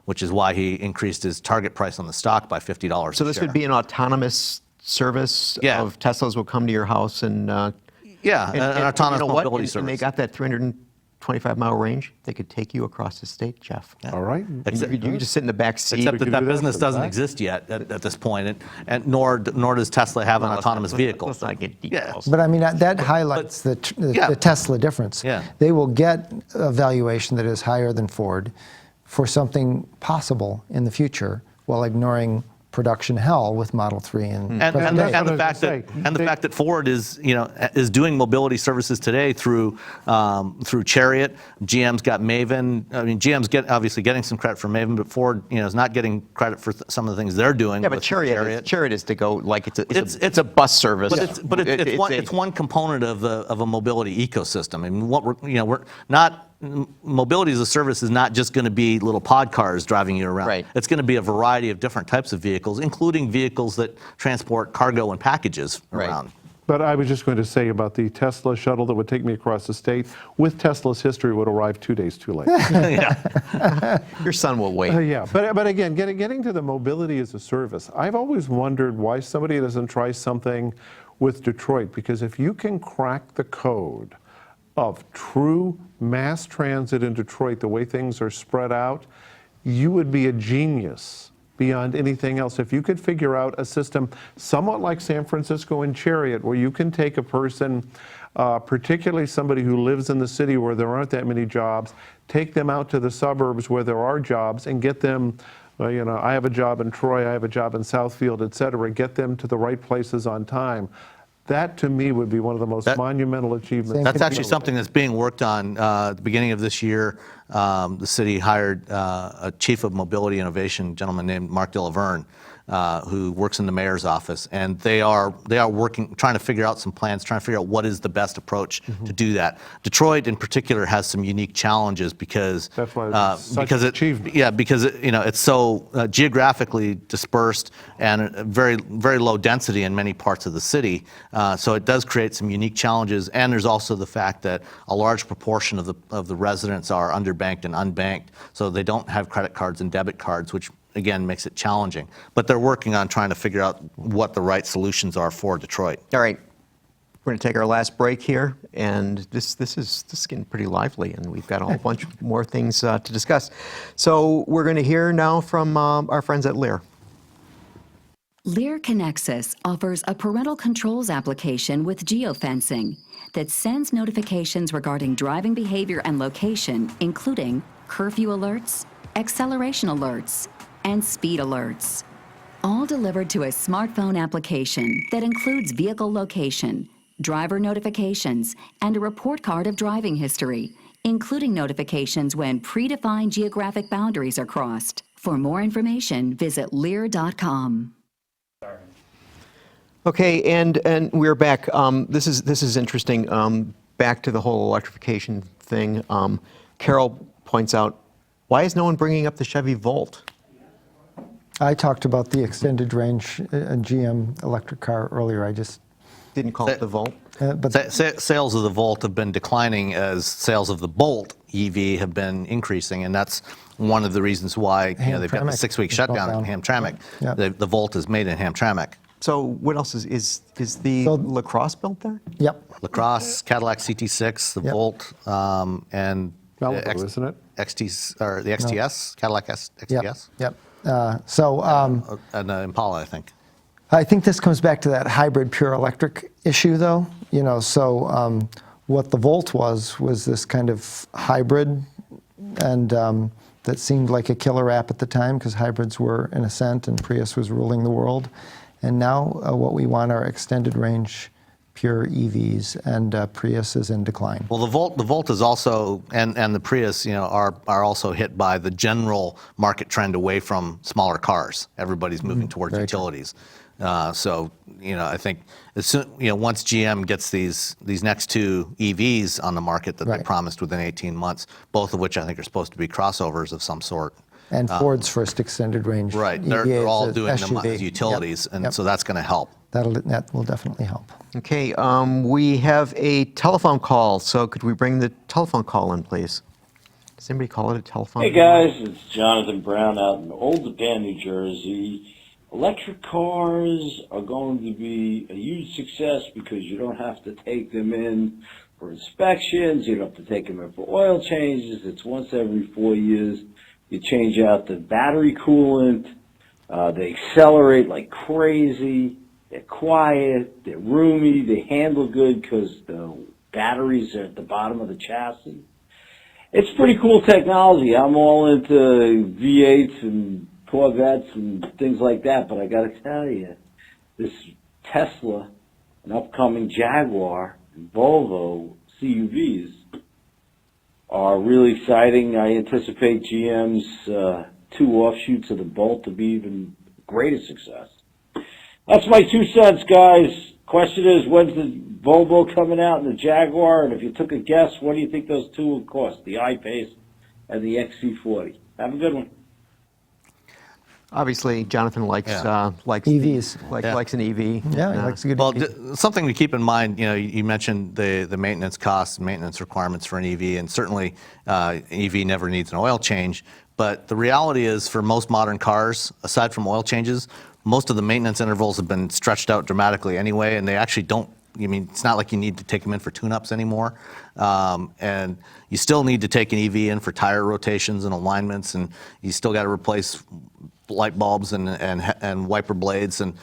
which is why he increased his target price on the stock by $50 so this would be an autonomous service Yeah. of Teslas will come to your house and Yeah, an autonomous you know what? mobility And service. they got that 325-mile range. They could take you across the state, Jeff. All right. And you could just sit in the back seat. Except could that do that business for the doesn't back. exist yet at this point, and nor does Tesla have an autonomous vehicle. Let's not get Yeah. details. But I mean, that highlights yeah. the Tesla difference. Yeah. They will get a valuation that is higher than Ford for something possible in the future while ignoring production hell with Model 3 and And present day. the what I was gonna say. the fact that Ford is doing mobility services today through Chariot. GM's got Maven. I mean, GM's obviously getting some credit for Maven, but Ford is not getting credit for some of the things they're doing. Yeah, but with Chariot is to go like it's a bus service. But it's one component of a mobility ecosystem. I mean, we're not. Mobility as a service is not just going to be little pod cars driving you around. Right. It's going to be a variety of different types of vehicles, including vehicles that transport cargo and packages Right. around. But I was just going to say about the Tesla shuttle that would take me across the state, with Tesla's history, would arrive 2 days too late. Your son will wait. Yeah, but again, getting to the mobility as a service, I've always wondered why somebody doesn't try something with Detroit, because if you can crack the code of true mass transit in Detroit, the way things are spread out, you would be a genius beyond anything else. If you could figure out a system somewhat like San Francisco and Chariot, where you can take a person, particularly somebody who lives in the city where there aren't that many jobs, take them out to the suburbs where there are jobs and get them, I have a job in Troy, I have a job in Southfield, et cetera, get them to the right places on time. That, to me, would be one of the most monumental achievements. That's actually something that's being worked on at the beginning of this year. The city hired a chief of mobility innovation, a gentleman named Mark DeLaverne, who works in the mayor's office, and they are working, trying to figure out some plans, trying to figure out what is the best approach to do that. Detroit, in particular, has some unique challenges because That's why it's such an achievement. it's so geographically dispersed and very very low density in many parts of the city. So it does create some unique challenges, and there's also the fact that a large proportion of the residents are underbanked and unbanked, so they don't have credit cards and debit cards, which again makes it challenging. But they're working on trying to figure out what the right solutions are for Detroit. All right, we're going to take our last break here, and this is getting pretty lively, and we've got a whole bunch more things to discuss. So we're going to hear now from our friends at Lear. Lear Connexus offers a parental controls application with geofencing that sends notifications regarding driving behavior and location, including curfew alerts, acceleration alerts, and speed alerts, all delivered to a smartphone application that includes vehicle location, driver notifications, and a report card of driving history, including notifications when predefined geographic boundaries are crossed. For more information, visit lear.com. Okay, and we're back. This is interesting. Back to the whole electrification thing. Carol points out, why is no one bringing up the Chevy Volt? I talked about the extended range GM electric car earlier. I just Didn't call it the Volt. but Sales of the Volt have been declining as sales of the Bolt EV have been increasing, and that's one of the reasons why they've got the Hamtramck 6-week is shutdown brought at down. Hamtramck. Yeah. The Volt is made in Hamtramck. So what else is the So- LaCrosse built there? yep. LaCrosse, Cadillac CT6, the Yep. Volt, and Malibu, isn't it? the XTS, Cadillac XTS, Yep. and Impala, I think. I think this comes back to that hybrid pure electric issue, though. What the Volt was this kind of hybrid, and that seemed like a killer app at the time because hybrids were in ascent and Prius was ruling the world. And now what we want are extended range pure EVs, and Prius is in decline. Well, the Volt is also, and the Prius, are also hit by the general market trend away from smaller cars. Everybody's moving towards very true. utilities. I think as soon, once GM gets these next two EVs on the market that they Right. promised within 18 months, both of which I think are supposed to be crossovers of some sort. And Ford's first extended range Right, EVA they're is all a doing them SUV. as utilities, Yep. and Yep. so that's going to help. That will definitely help. Okay, we have a telephone call. So could we bring the telephone call in, please? Does anybody call it a telephone? Hey guys, it's Jonathan Brown out in Old Japan, New Jersey. electric cars are going to be a huge success because you don't have to take them in for inspections, you don't have to take them in for oil changes. It's once every 4 years. You change out the battery coolant. They accelerate like crazy. They're quiet. They're roomy. They handle good because the batteries are at the bottom of the chassis. It's pretty cool technology. I'm all into V8s and Corvettes and things like that, but I got to tell you, this Tesla, an upcoming Jaguar, and Volvo CUVs are really exciting. I anticipate GM's two offshoots of the Bolt to be even greater success. That's my 2 cents, guys. Question is, when's the Volvo coming out and the Jaguar? And if you took a guess, what do you think those two will cost? The I-Pace and the XC40. Have a good one. Obviously, Jonathan likes likes EVs. likes an EV. Yeah, he likes a good Well, EV. something to keep in mind, you mentioned the maintenance costs and maintenance requirements for an EV, and certainly an EV never needs an oil change. But the reality is, for most modern cars, aside from oil changes, most of the maintenance intervals have been stretched out dramatically anyway, and they actually don't. It's not like you need to take them in for tune-ups anymore, and you still need to take an EV in for tire rotations and alignments, and you still got to replace light bulbs and wiper blades, and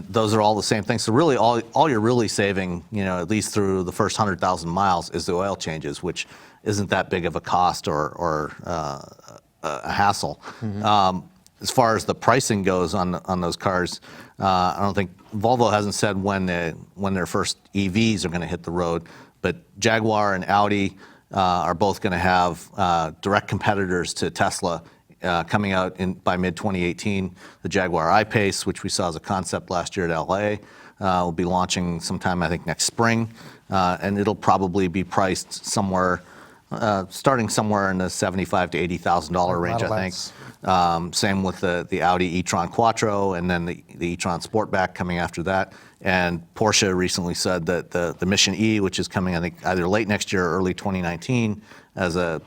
those are all the same things. So really, all you're really saving, at least through the first 100,000 miles, is the oil changes, which isn't that big of a cost or a hassle. Mm-hmm. As far as the pricing goes on those cars, I don't think Volvo hasn't said when their first EVs are going to hit the road, but Jaguar and Audi are both going to have direct competitors to Tesla coming out by mid-2018. The Jaguar I-Pace, which we saw as a concept last year at LA, will be launching sometime, I think, next spring, and it'll probably be priced somewhere, starting somewhere in the $75,000 to $80,000 range, I think. Same with the Audi e-tron Quattro, and then the e-tron Sportback coming after that. And Porsche recently said that the Mission E, which is coming, I think, either late next year or early 2019 as a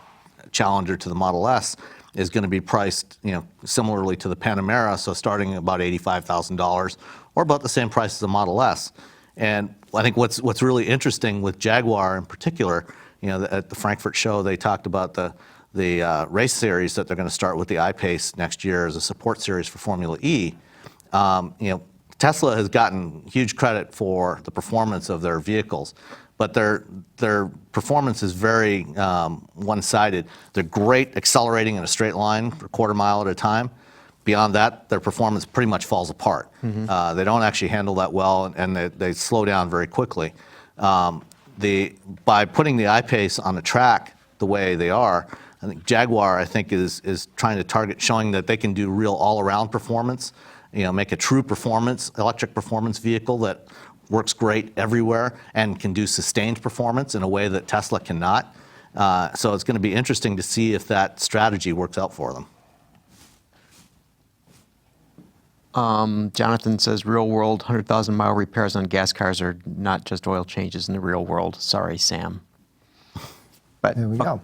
challenger to the Model S, is going to be priced, similarly to the Panamera, so starting at about $85,000, or about the same price as the Model S. And I think what's really interesting with Jaguar in particular, at the Frankfurt show, they talked about the race series that they're going to start with the I-Pace next year as a support series for Formula E. Tesla has gotten huge credit for the performance of their vehicles, but their performance is very one-sided. They're great accelerating in a straight line for a quarter mile at a time. Beyond that, their performance pretty much falls apart. Mm-hmm. They don't actually handle that well, and they slow down very quickly. By putting the I-Pace on the track the way they are, I think Jaguar, is trying to target showing that they can do real all-around performance, make a true electric performance vehicle that works great everywhere and can do sustained performance in a way that Tesla cannot. So it's going to be interesting to see if that strategy works out for them. Jonathan says real world 100,000 mile repairs on gas cars are not just oil changes in the real world. Sorry, Sam. But there we go.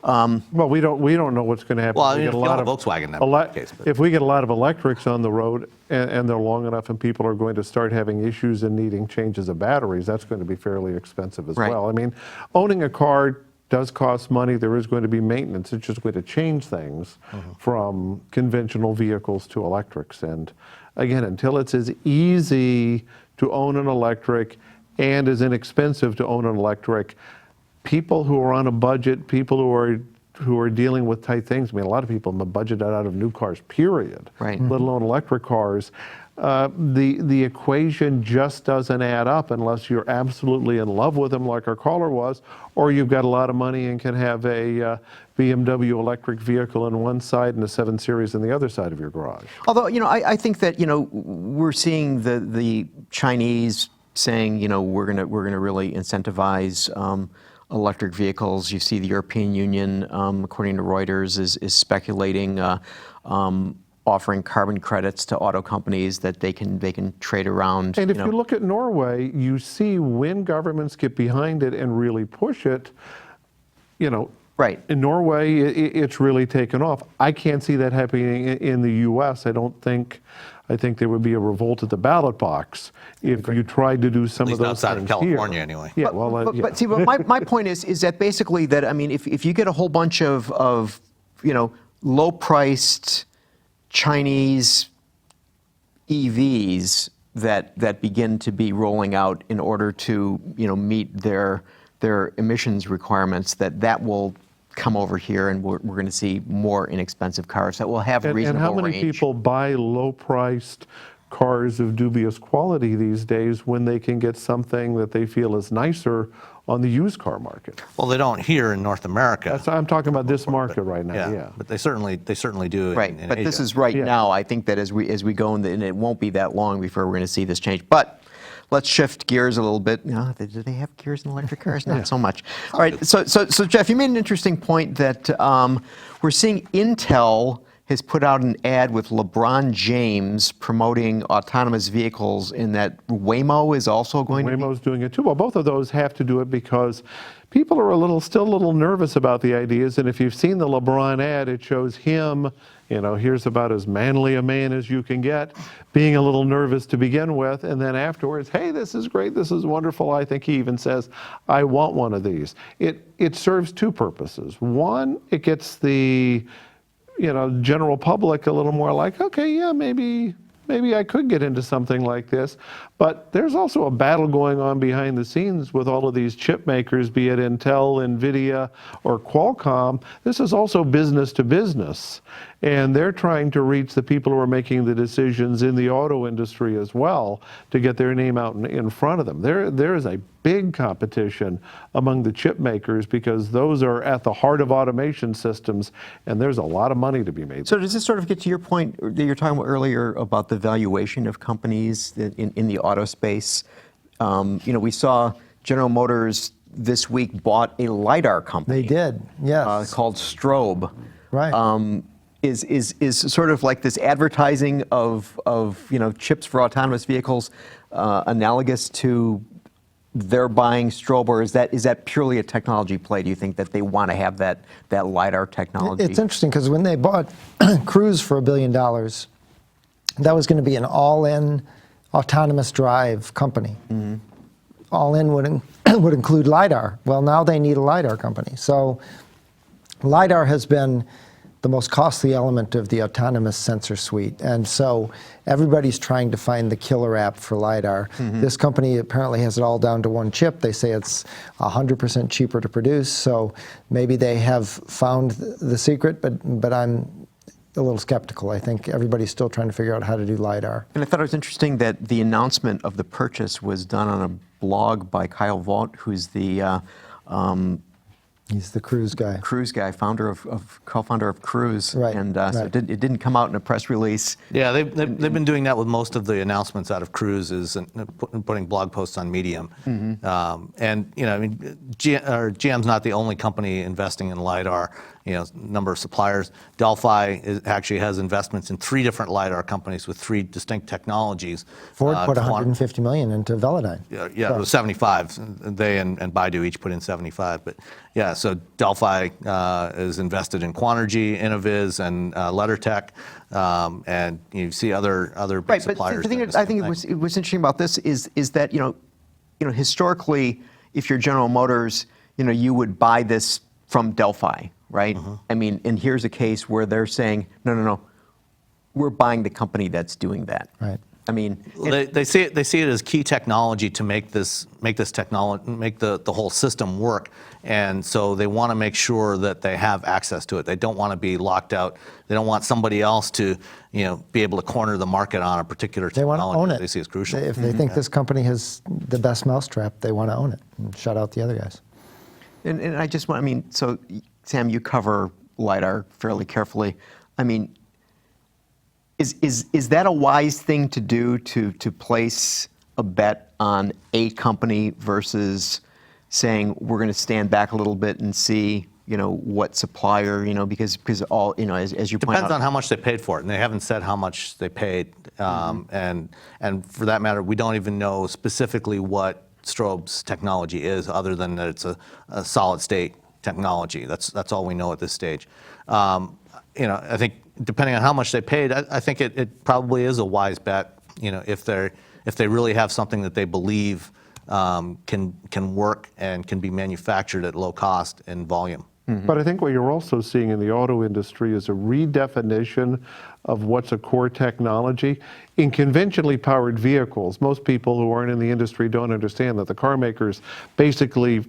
Well, we don't know what's going to happen. Well, if you got a Volkswagen, that case. But If we get a lot of electrics on the road and they're long enough and people are going to start having issues and needing changes of batteries, that's going to be fairly expensive as well. I mean, owning a car does cost money. There is going to be maintenance. It's just going to change things from conventional vehicles to electrics. And again, until it's as easy to own an electric and as inexpensive to own an electric, people who are on a budget, people who are dealing with tight things. I mean, a lot of people have budgeted out of new cars, period. Right. Let alone electric cars. The equation just doesn't add up unless you're absolutely in love with them, like our caller was, or you've got a lot of money and can have a BMW electric vehicle on one side and a 7 Series on the other side of your garage. Although, I think that, we're seeing the Chinese saying, we're gonna really incentivize electric vehicles. You see the European Union, according to Reuters, is speculating offering carbon credits to auto companies that they can trade around. And if you look at Norway, you see when governments get behind it and really push it, Right. In Norway, it's really taken off. I can't see that happening in the U.S. I think there would be a revolt at the ballot box if you tried to do some At of least those outside of things California, here. anyway. Yeah, But see, my point is that basically that, I mean, if you get a whole bunch of low-priced Chinese EVs that begin to be rolling out in order to meet their emissions requirements, that will come over here, and we're going to see more inexpensive cars that will have reasonable And how many range. people buy low-priced cars of dubious quality these days when they can get something that they feel is nicer on the used car market? Well, they don't here in North America. I'm talking about this market right now, yeah. But they certainly do Right, in but this Asia. is right Yeah. now. I think that as we go, and it won't be that long before we're going to see this change. But let's shift gears a little bit. Do they have gears in electric cars? Not so much. All right, so Jeff, you made an interesting point that we're seeing Intel has put out an ad with LeBron James promoting autonomous vehicles, in that Waymo is also going to be. Waymo's doing it too. Well, both of those have to do it because people are still a little nervous about the ideas. And if you've seen the LeBron ad, it shows him, here's about as manly a man as you can get, being a little nervous to begin with. And then afterwards, hey, this is great, this is wonderful. I think he even says, I want one of these. It serves two purposes. One, it gets the general public a little more like, okay, yeah, maybe I could get into something like this. But there's also a battle going on behind the scenes with all of these chip makers, be it Intel, NVIDIA, or Qualcomm. This is also business to business. And they're trying to reach the people who are making the decisions in the auto industry as well to get their name out in front of them. There is a big competition among the chip makers because those are at the heart of automation systems, and there's a lot of money to be made. So does this sort of get to your point that you were talking about earlier about the valuation of companies in the auto space? We saw General Motors this week bought a LiDAR company. They did, yes. Called Strobe. Right. Is sort of like this advertising of chips for autonomous vehicles analogous to their buying Strobe, or is that purely a technology play? Do you think that they want to have that LiDAR technology? It's interesting because when they bought Cruise for $1 billion, that was going to be an all-in autonomous drive company. Mm-hmm. All-in would include LiDAR. Well, now they need a LiDAR company. So LiDAR has been the most costly element of the autonomous sensor suite. And so everybody's trying to find the killer app for LiDAR. Mm-hmm. This company apparently has it all down to one chip. They say it's 100% cheaper to produce. So maybe they have found the secret, but I'm a little skeptical. I think everybody's still trying to figure out how to do LiDAR. And I thought it was interesting that the announcement of the purchase was done on a blog by Kyle Vaught, who's the he's the Cruise guy. Cruise guy, co-founder of Cruise. Right. And right. so it didn't come out in a press release. Yeah, they've been doing that with most of the announcements out of Cruise, is putting blog posts on Medium. Mm-hmm. And GM's not the only company investing in LiDAR. Number of suppliers. Delphi actually has investments in 3 different LiDAR companies with 3 distinct technologies. Ford put $150 million into Velodyne. Yeah, it was 75. They and Baidu each put in 75. But yeah, so Delphi is invested in Quanergy, Innoviz, and LeddarTech, and you see other big suppliers. But the thing I think what's interesting about this is that historically, if you're General Motors, you would buy this from Delphi, right? Mm-hmm. I mean, and here's a case where they're saying, no, we're buying the company that's doing that. Right. I mean, they see it as key technology to make the whole system work, and so they want to make sure that they have access to it. They don't want to be locked out. They don't want somebody else to be able to corner the market on a particular technology. They want to own it. They see as crucial. If they think this company has the best mousetrap, they want to own it and shut out the other guys. And I just want, so Sam, you cover LiDAR fairly carefully. I mean, is that a wise thing to do, to place a bet on a company versus saying we're going to stand back a little bit and see what supplier, because all, as you point out. Depends on how much they paid for it, and they haven't said how much they paid. And for that matter, we don't even know specifically what Strobe's technology is, other than that it's a solid state technology. That's all we know at this stage. I think depending on how much they paid, I think it probably is a wise bet. If they really have something that they believe can work and can be manufactured at low cost and volume. But I think what you're also seeing in the auto industry is a redefinition of what's a core technology. In conventionally powered vehicles, most people who aren't in the industry don't understand that the car makers basically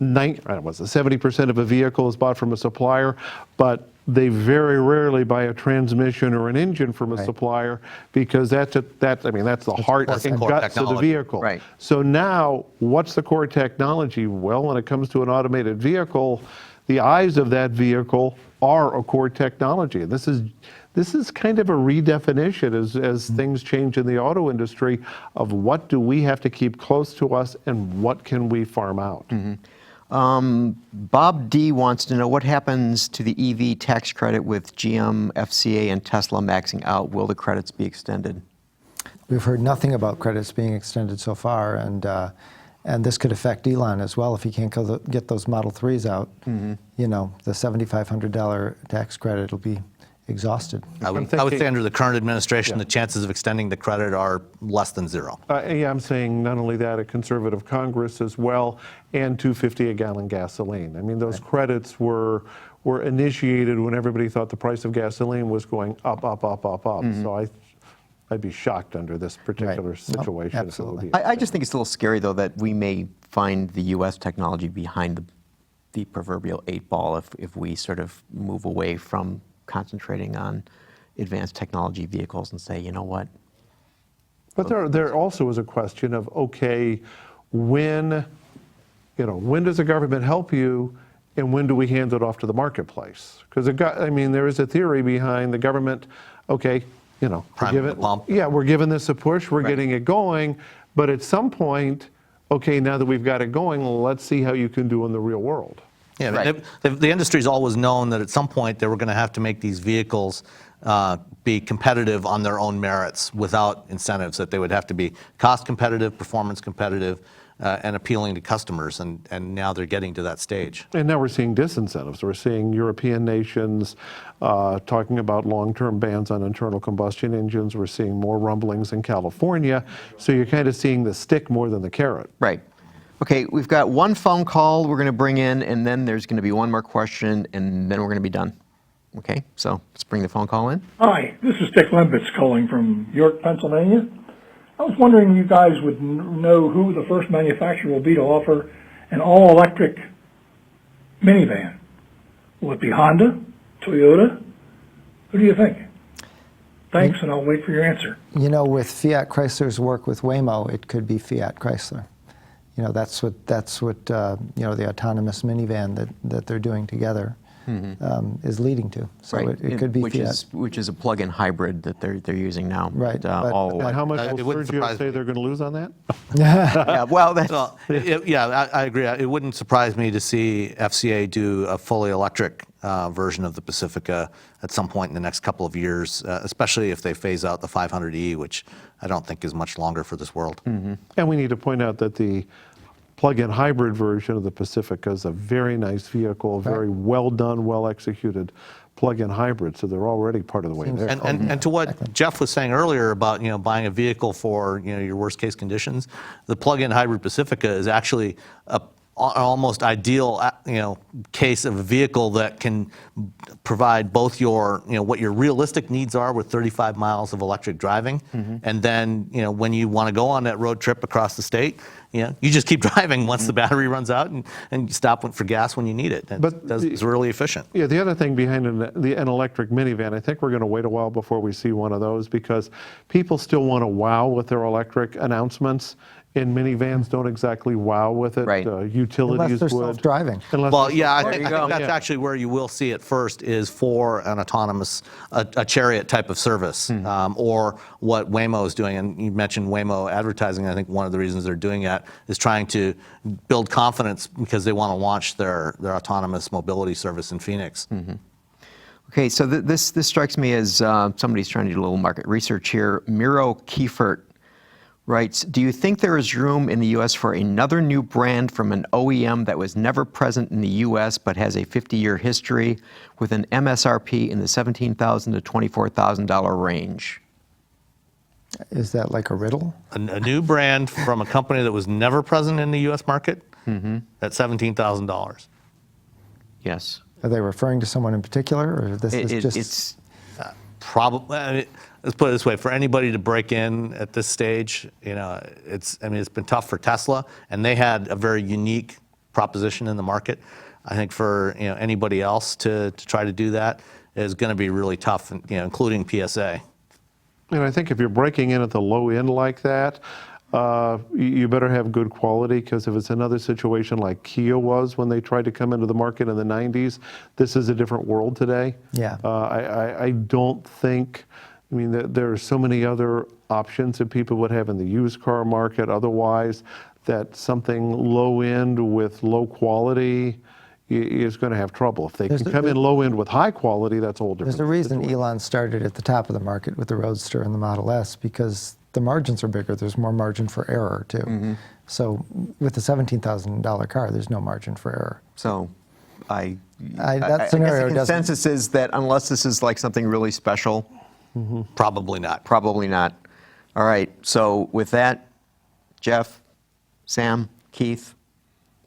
70% of a vehicle is bought from a supplier, but they very rarely buy a transmission or an engine from a supplier, because that's the heart and core guts of the technology. vehicle. Right. So now, what's the core technology? Well, when it comes to an automated vehicle, the eyes of that vehicle are a core technology. And this is kind of a redefinition as things change in the auto industry of what do we have to keep close to us and what can we farm out. Bob D wants to know what happens to the EV tax credit with GM, FCA, and Tesla maxing out. Will the credits be extended? We've heard nothing about credits being extended so far, and this could affect Elon as well if he can't get those Model 3s out. The $7,500 tax credit will be exhausted. I would say under the current administration, the chances of extending the credit are less than zero. Yeah, I'm saying not only that, a conservative Congress as well, and $2.50 a gallon gasoline. I mean, those credits were initiated when everybody thought the price of gasoline was going up. So I'd be shocked under this particular situation. Absolutely. I just think it's a little scary, though, that we may find the U.S. technology behind the proverbial 8-ball if we sort of move away from concentrating on advanced technology vehicles and say, you know what? But there also is a question of, okay, when does the government help you, and when do we hand it off to the marketplace? Because there is a theory behind the government. Okay, we're giving this a push, we're getting it going, but at some point, okay, now that we've got it going, let's see how you can do in the real world. Yeah, the industry's always known that at some point they were going to have to make these vehicles be competitive on their own merits without incentives, that they would have to be cost competitive, performance competitive, and appealing to customers, and now they're getting to that stage. And now we're seeing disincentives. We're seeing European nations talking about long-term bans on internal combustion engines. We're seeing more rumblings in California. So you're kind of seeing the stick more than the carrot. Right. Okay, we've got one phone call we're going to bring in, and then there's going to be one more question, and then we're going to be done. Okay, so let's bring the phone call in. Hi, this is Dick Lembitz calling from York, Pennsylvania. I was wondering if you guys would know who the first manufacturer will be to offer an all-electric minivan. Will it be Honda, Toyota? Who do you think? Thanks, and I'll wait for your answer. With Fiat Chrysler's work with Waymo, it could be Fiat Chrysler. That's what the autonomous minivan that they're doing together is leading to. So it could be Fiat. Which is a plug-in hybrid that they're using now. Right. And how much will Sergio say they're going to lose on that? Yeah, well, that's... I agree. It wouldn't surprise me to see FCA do a fully electric version of the Pacifica at some point in the next couple of years, especially if they phase out the 500e, which I don't think is much longer for this world. And we need to point out that the plug-in hybrid version of the Pacifica is a very nice vehicle, very well done, well executed plug-in hybrid. So they're already part of the way there. And to what Jeff was saying earlier about buying a vehicle for your worst case conditions, the plug-in hybrid Pacifica is actually an almost ideal case of a vehicle that can provide both your what your realistic needs are with 35 miles of electric driving, and then when you want to go on that road trip across the state, you just keep driving once the battery runs out, and you stop for gas when you need it. It's really efficient. Yeah, the other thing behind an electric minivan, I think we're going to wait a while before we see one of those, because people still want to wow with their electric announcements. And minivans don't exactly wow with it. Right. Utilities Unless they're would. self-driving. Well, yeah, I think that's actually where you will see it first, is for an autonomous, a chariot type of service, or what Waymo is doing. And you mentioned Waymo advertising. I think one of the reasons they're doing that is trying to build confidence, because they want to launch their autonomous mobility service in Phoenix. Okay, so this strikes me as somebody's trying to do a little market research here. Miro Kiefert writes, do you think there is room in the U.S. for another new brand from an OEM that was never present in the U.S. but has a 50-year history with an MSRP in the $17,000 to $24,000 range? Is that like a riddle? A new brand from a company that was never present in the U.S. market at $17,000. Yes. Are they referring to someone in particular, or this is just? It's Probably. Let's put it this way: for anybody to break in at this stage, it's been tough for Tesla, and they had a very unique proposition in the market. I think for anybody else to try to do that is going to be really tough, including PSA. And I think if you're breaking in at the low end like that, you better have good quality, because if it's another situation like Kia was when they tried to come into the market in the 90s, this is a different world today. Yeah. I don't think, there are so many other options that people would have in the used car market otherwise, that something low end with low quality is going to have trouble. If they can come in low end with high quality, that's a whole different There's a reason situation. Elon started at the top of the market with the Roadster and the Model S, because the margins are bigger. There's more margin for error, too. So with the $17,000 car, there's no margin for error. So that I scenario guess the consensus is that unless this is like something really special, Probably not. probably not. All right, so with that, Jeff, Sam, Keith,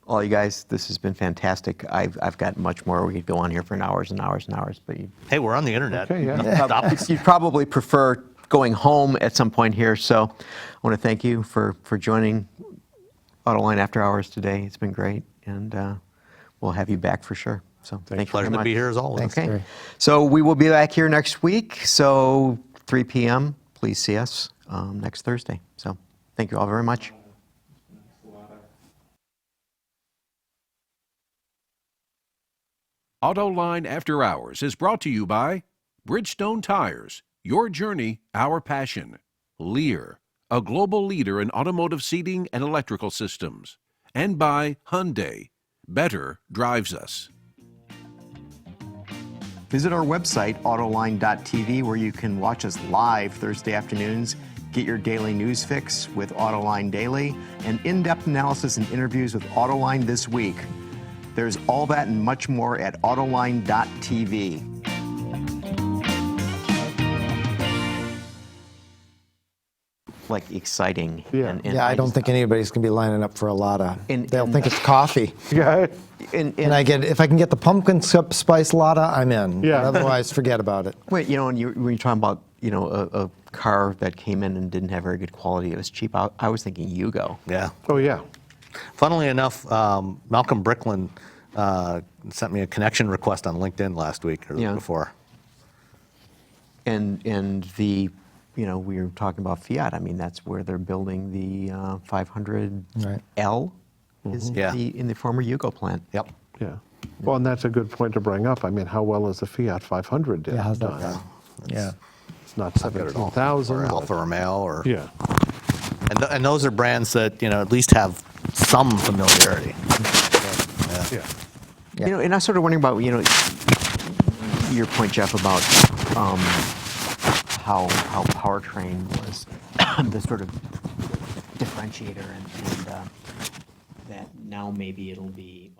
all you guys, this has been fantastic. I've got much more. We could go on here for hours and hours and hours, but Hey, we're on the internet. Okay, yeah. Stop. you'd probably prefer going home at some point here. So I want to thank you for joining Autoline After Hours today. It's been great, and we'll have you back for sure. So thank you Pleasure very to much. be here as always. Thanks, Okay. Gary. So we will be back here next week. So 3 p.m. Please see us next Thursday. So thank you all very much. Autoline After Hours is brought to you by Bridgestone Tires, your journey, our passion. Lear, a global leader in automotive seating and electrical systems. And by Hyundai, better drives us. Visit our website, autoline.tv, where you can watch us live Thursday afternoons, get your daily news fix with Autoline Daily, and in-depth analysis and interviews with Autoline This Week. There's all that and much more at autoline.tv. Like exciting. Yeah. And I don't think anybody's going to be lining up for a Lada. And- They'll and- think it's coffee. Yeah. And And if I can get the pumpkin spice Lada, I'm in. Yeah. Otherwise, forget about it. wait, when you're talking about a car that came in and didn't have very good quality, it was cheap. I was thinking Yugo. Yeah. Oh, yeah. Funnily enough, Malcolm Bricklin sent me a connection request on LinkedIn last week or the week before. And the we were talking about Fiat. I mean, that's where they're building the 500L is Yeah. in the former Yugo plant. Yep. Yeah. Well, and that's a good point to bring up. I mean, how well is the Fiat 500 Yeah, how's that done? going? Yeah. It's not 17,000. Or but- Alfa Romeo, or Yeah. and those are brands that at least have some familiarity. Yeah. Yeah. And I was sort of wondering about your point, Jeff, about how powertrain was the sort of differentiator, and that now maybe it'll be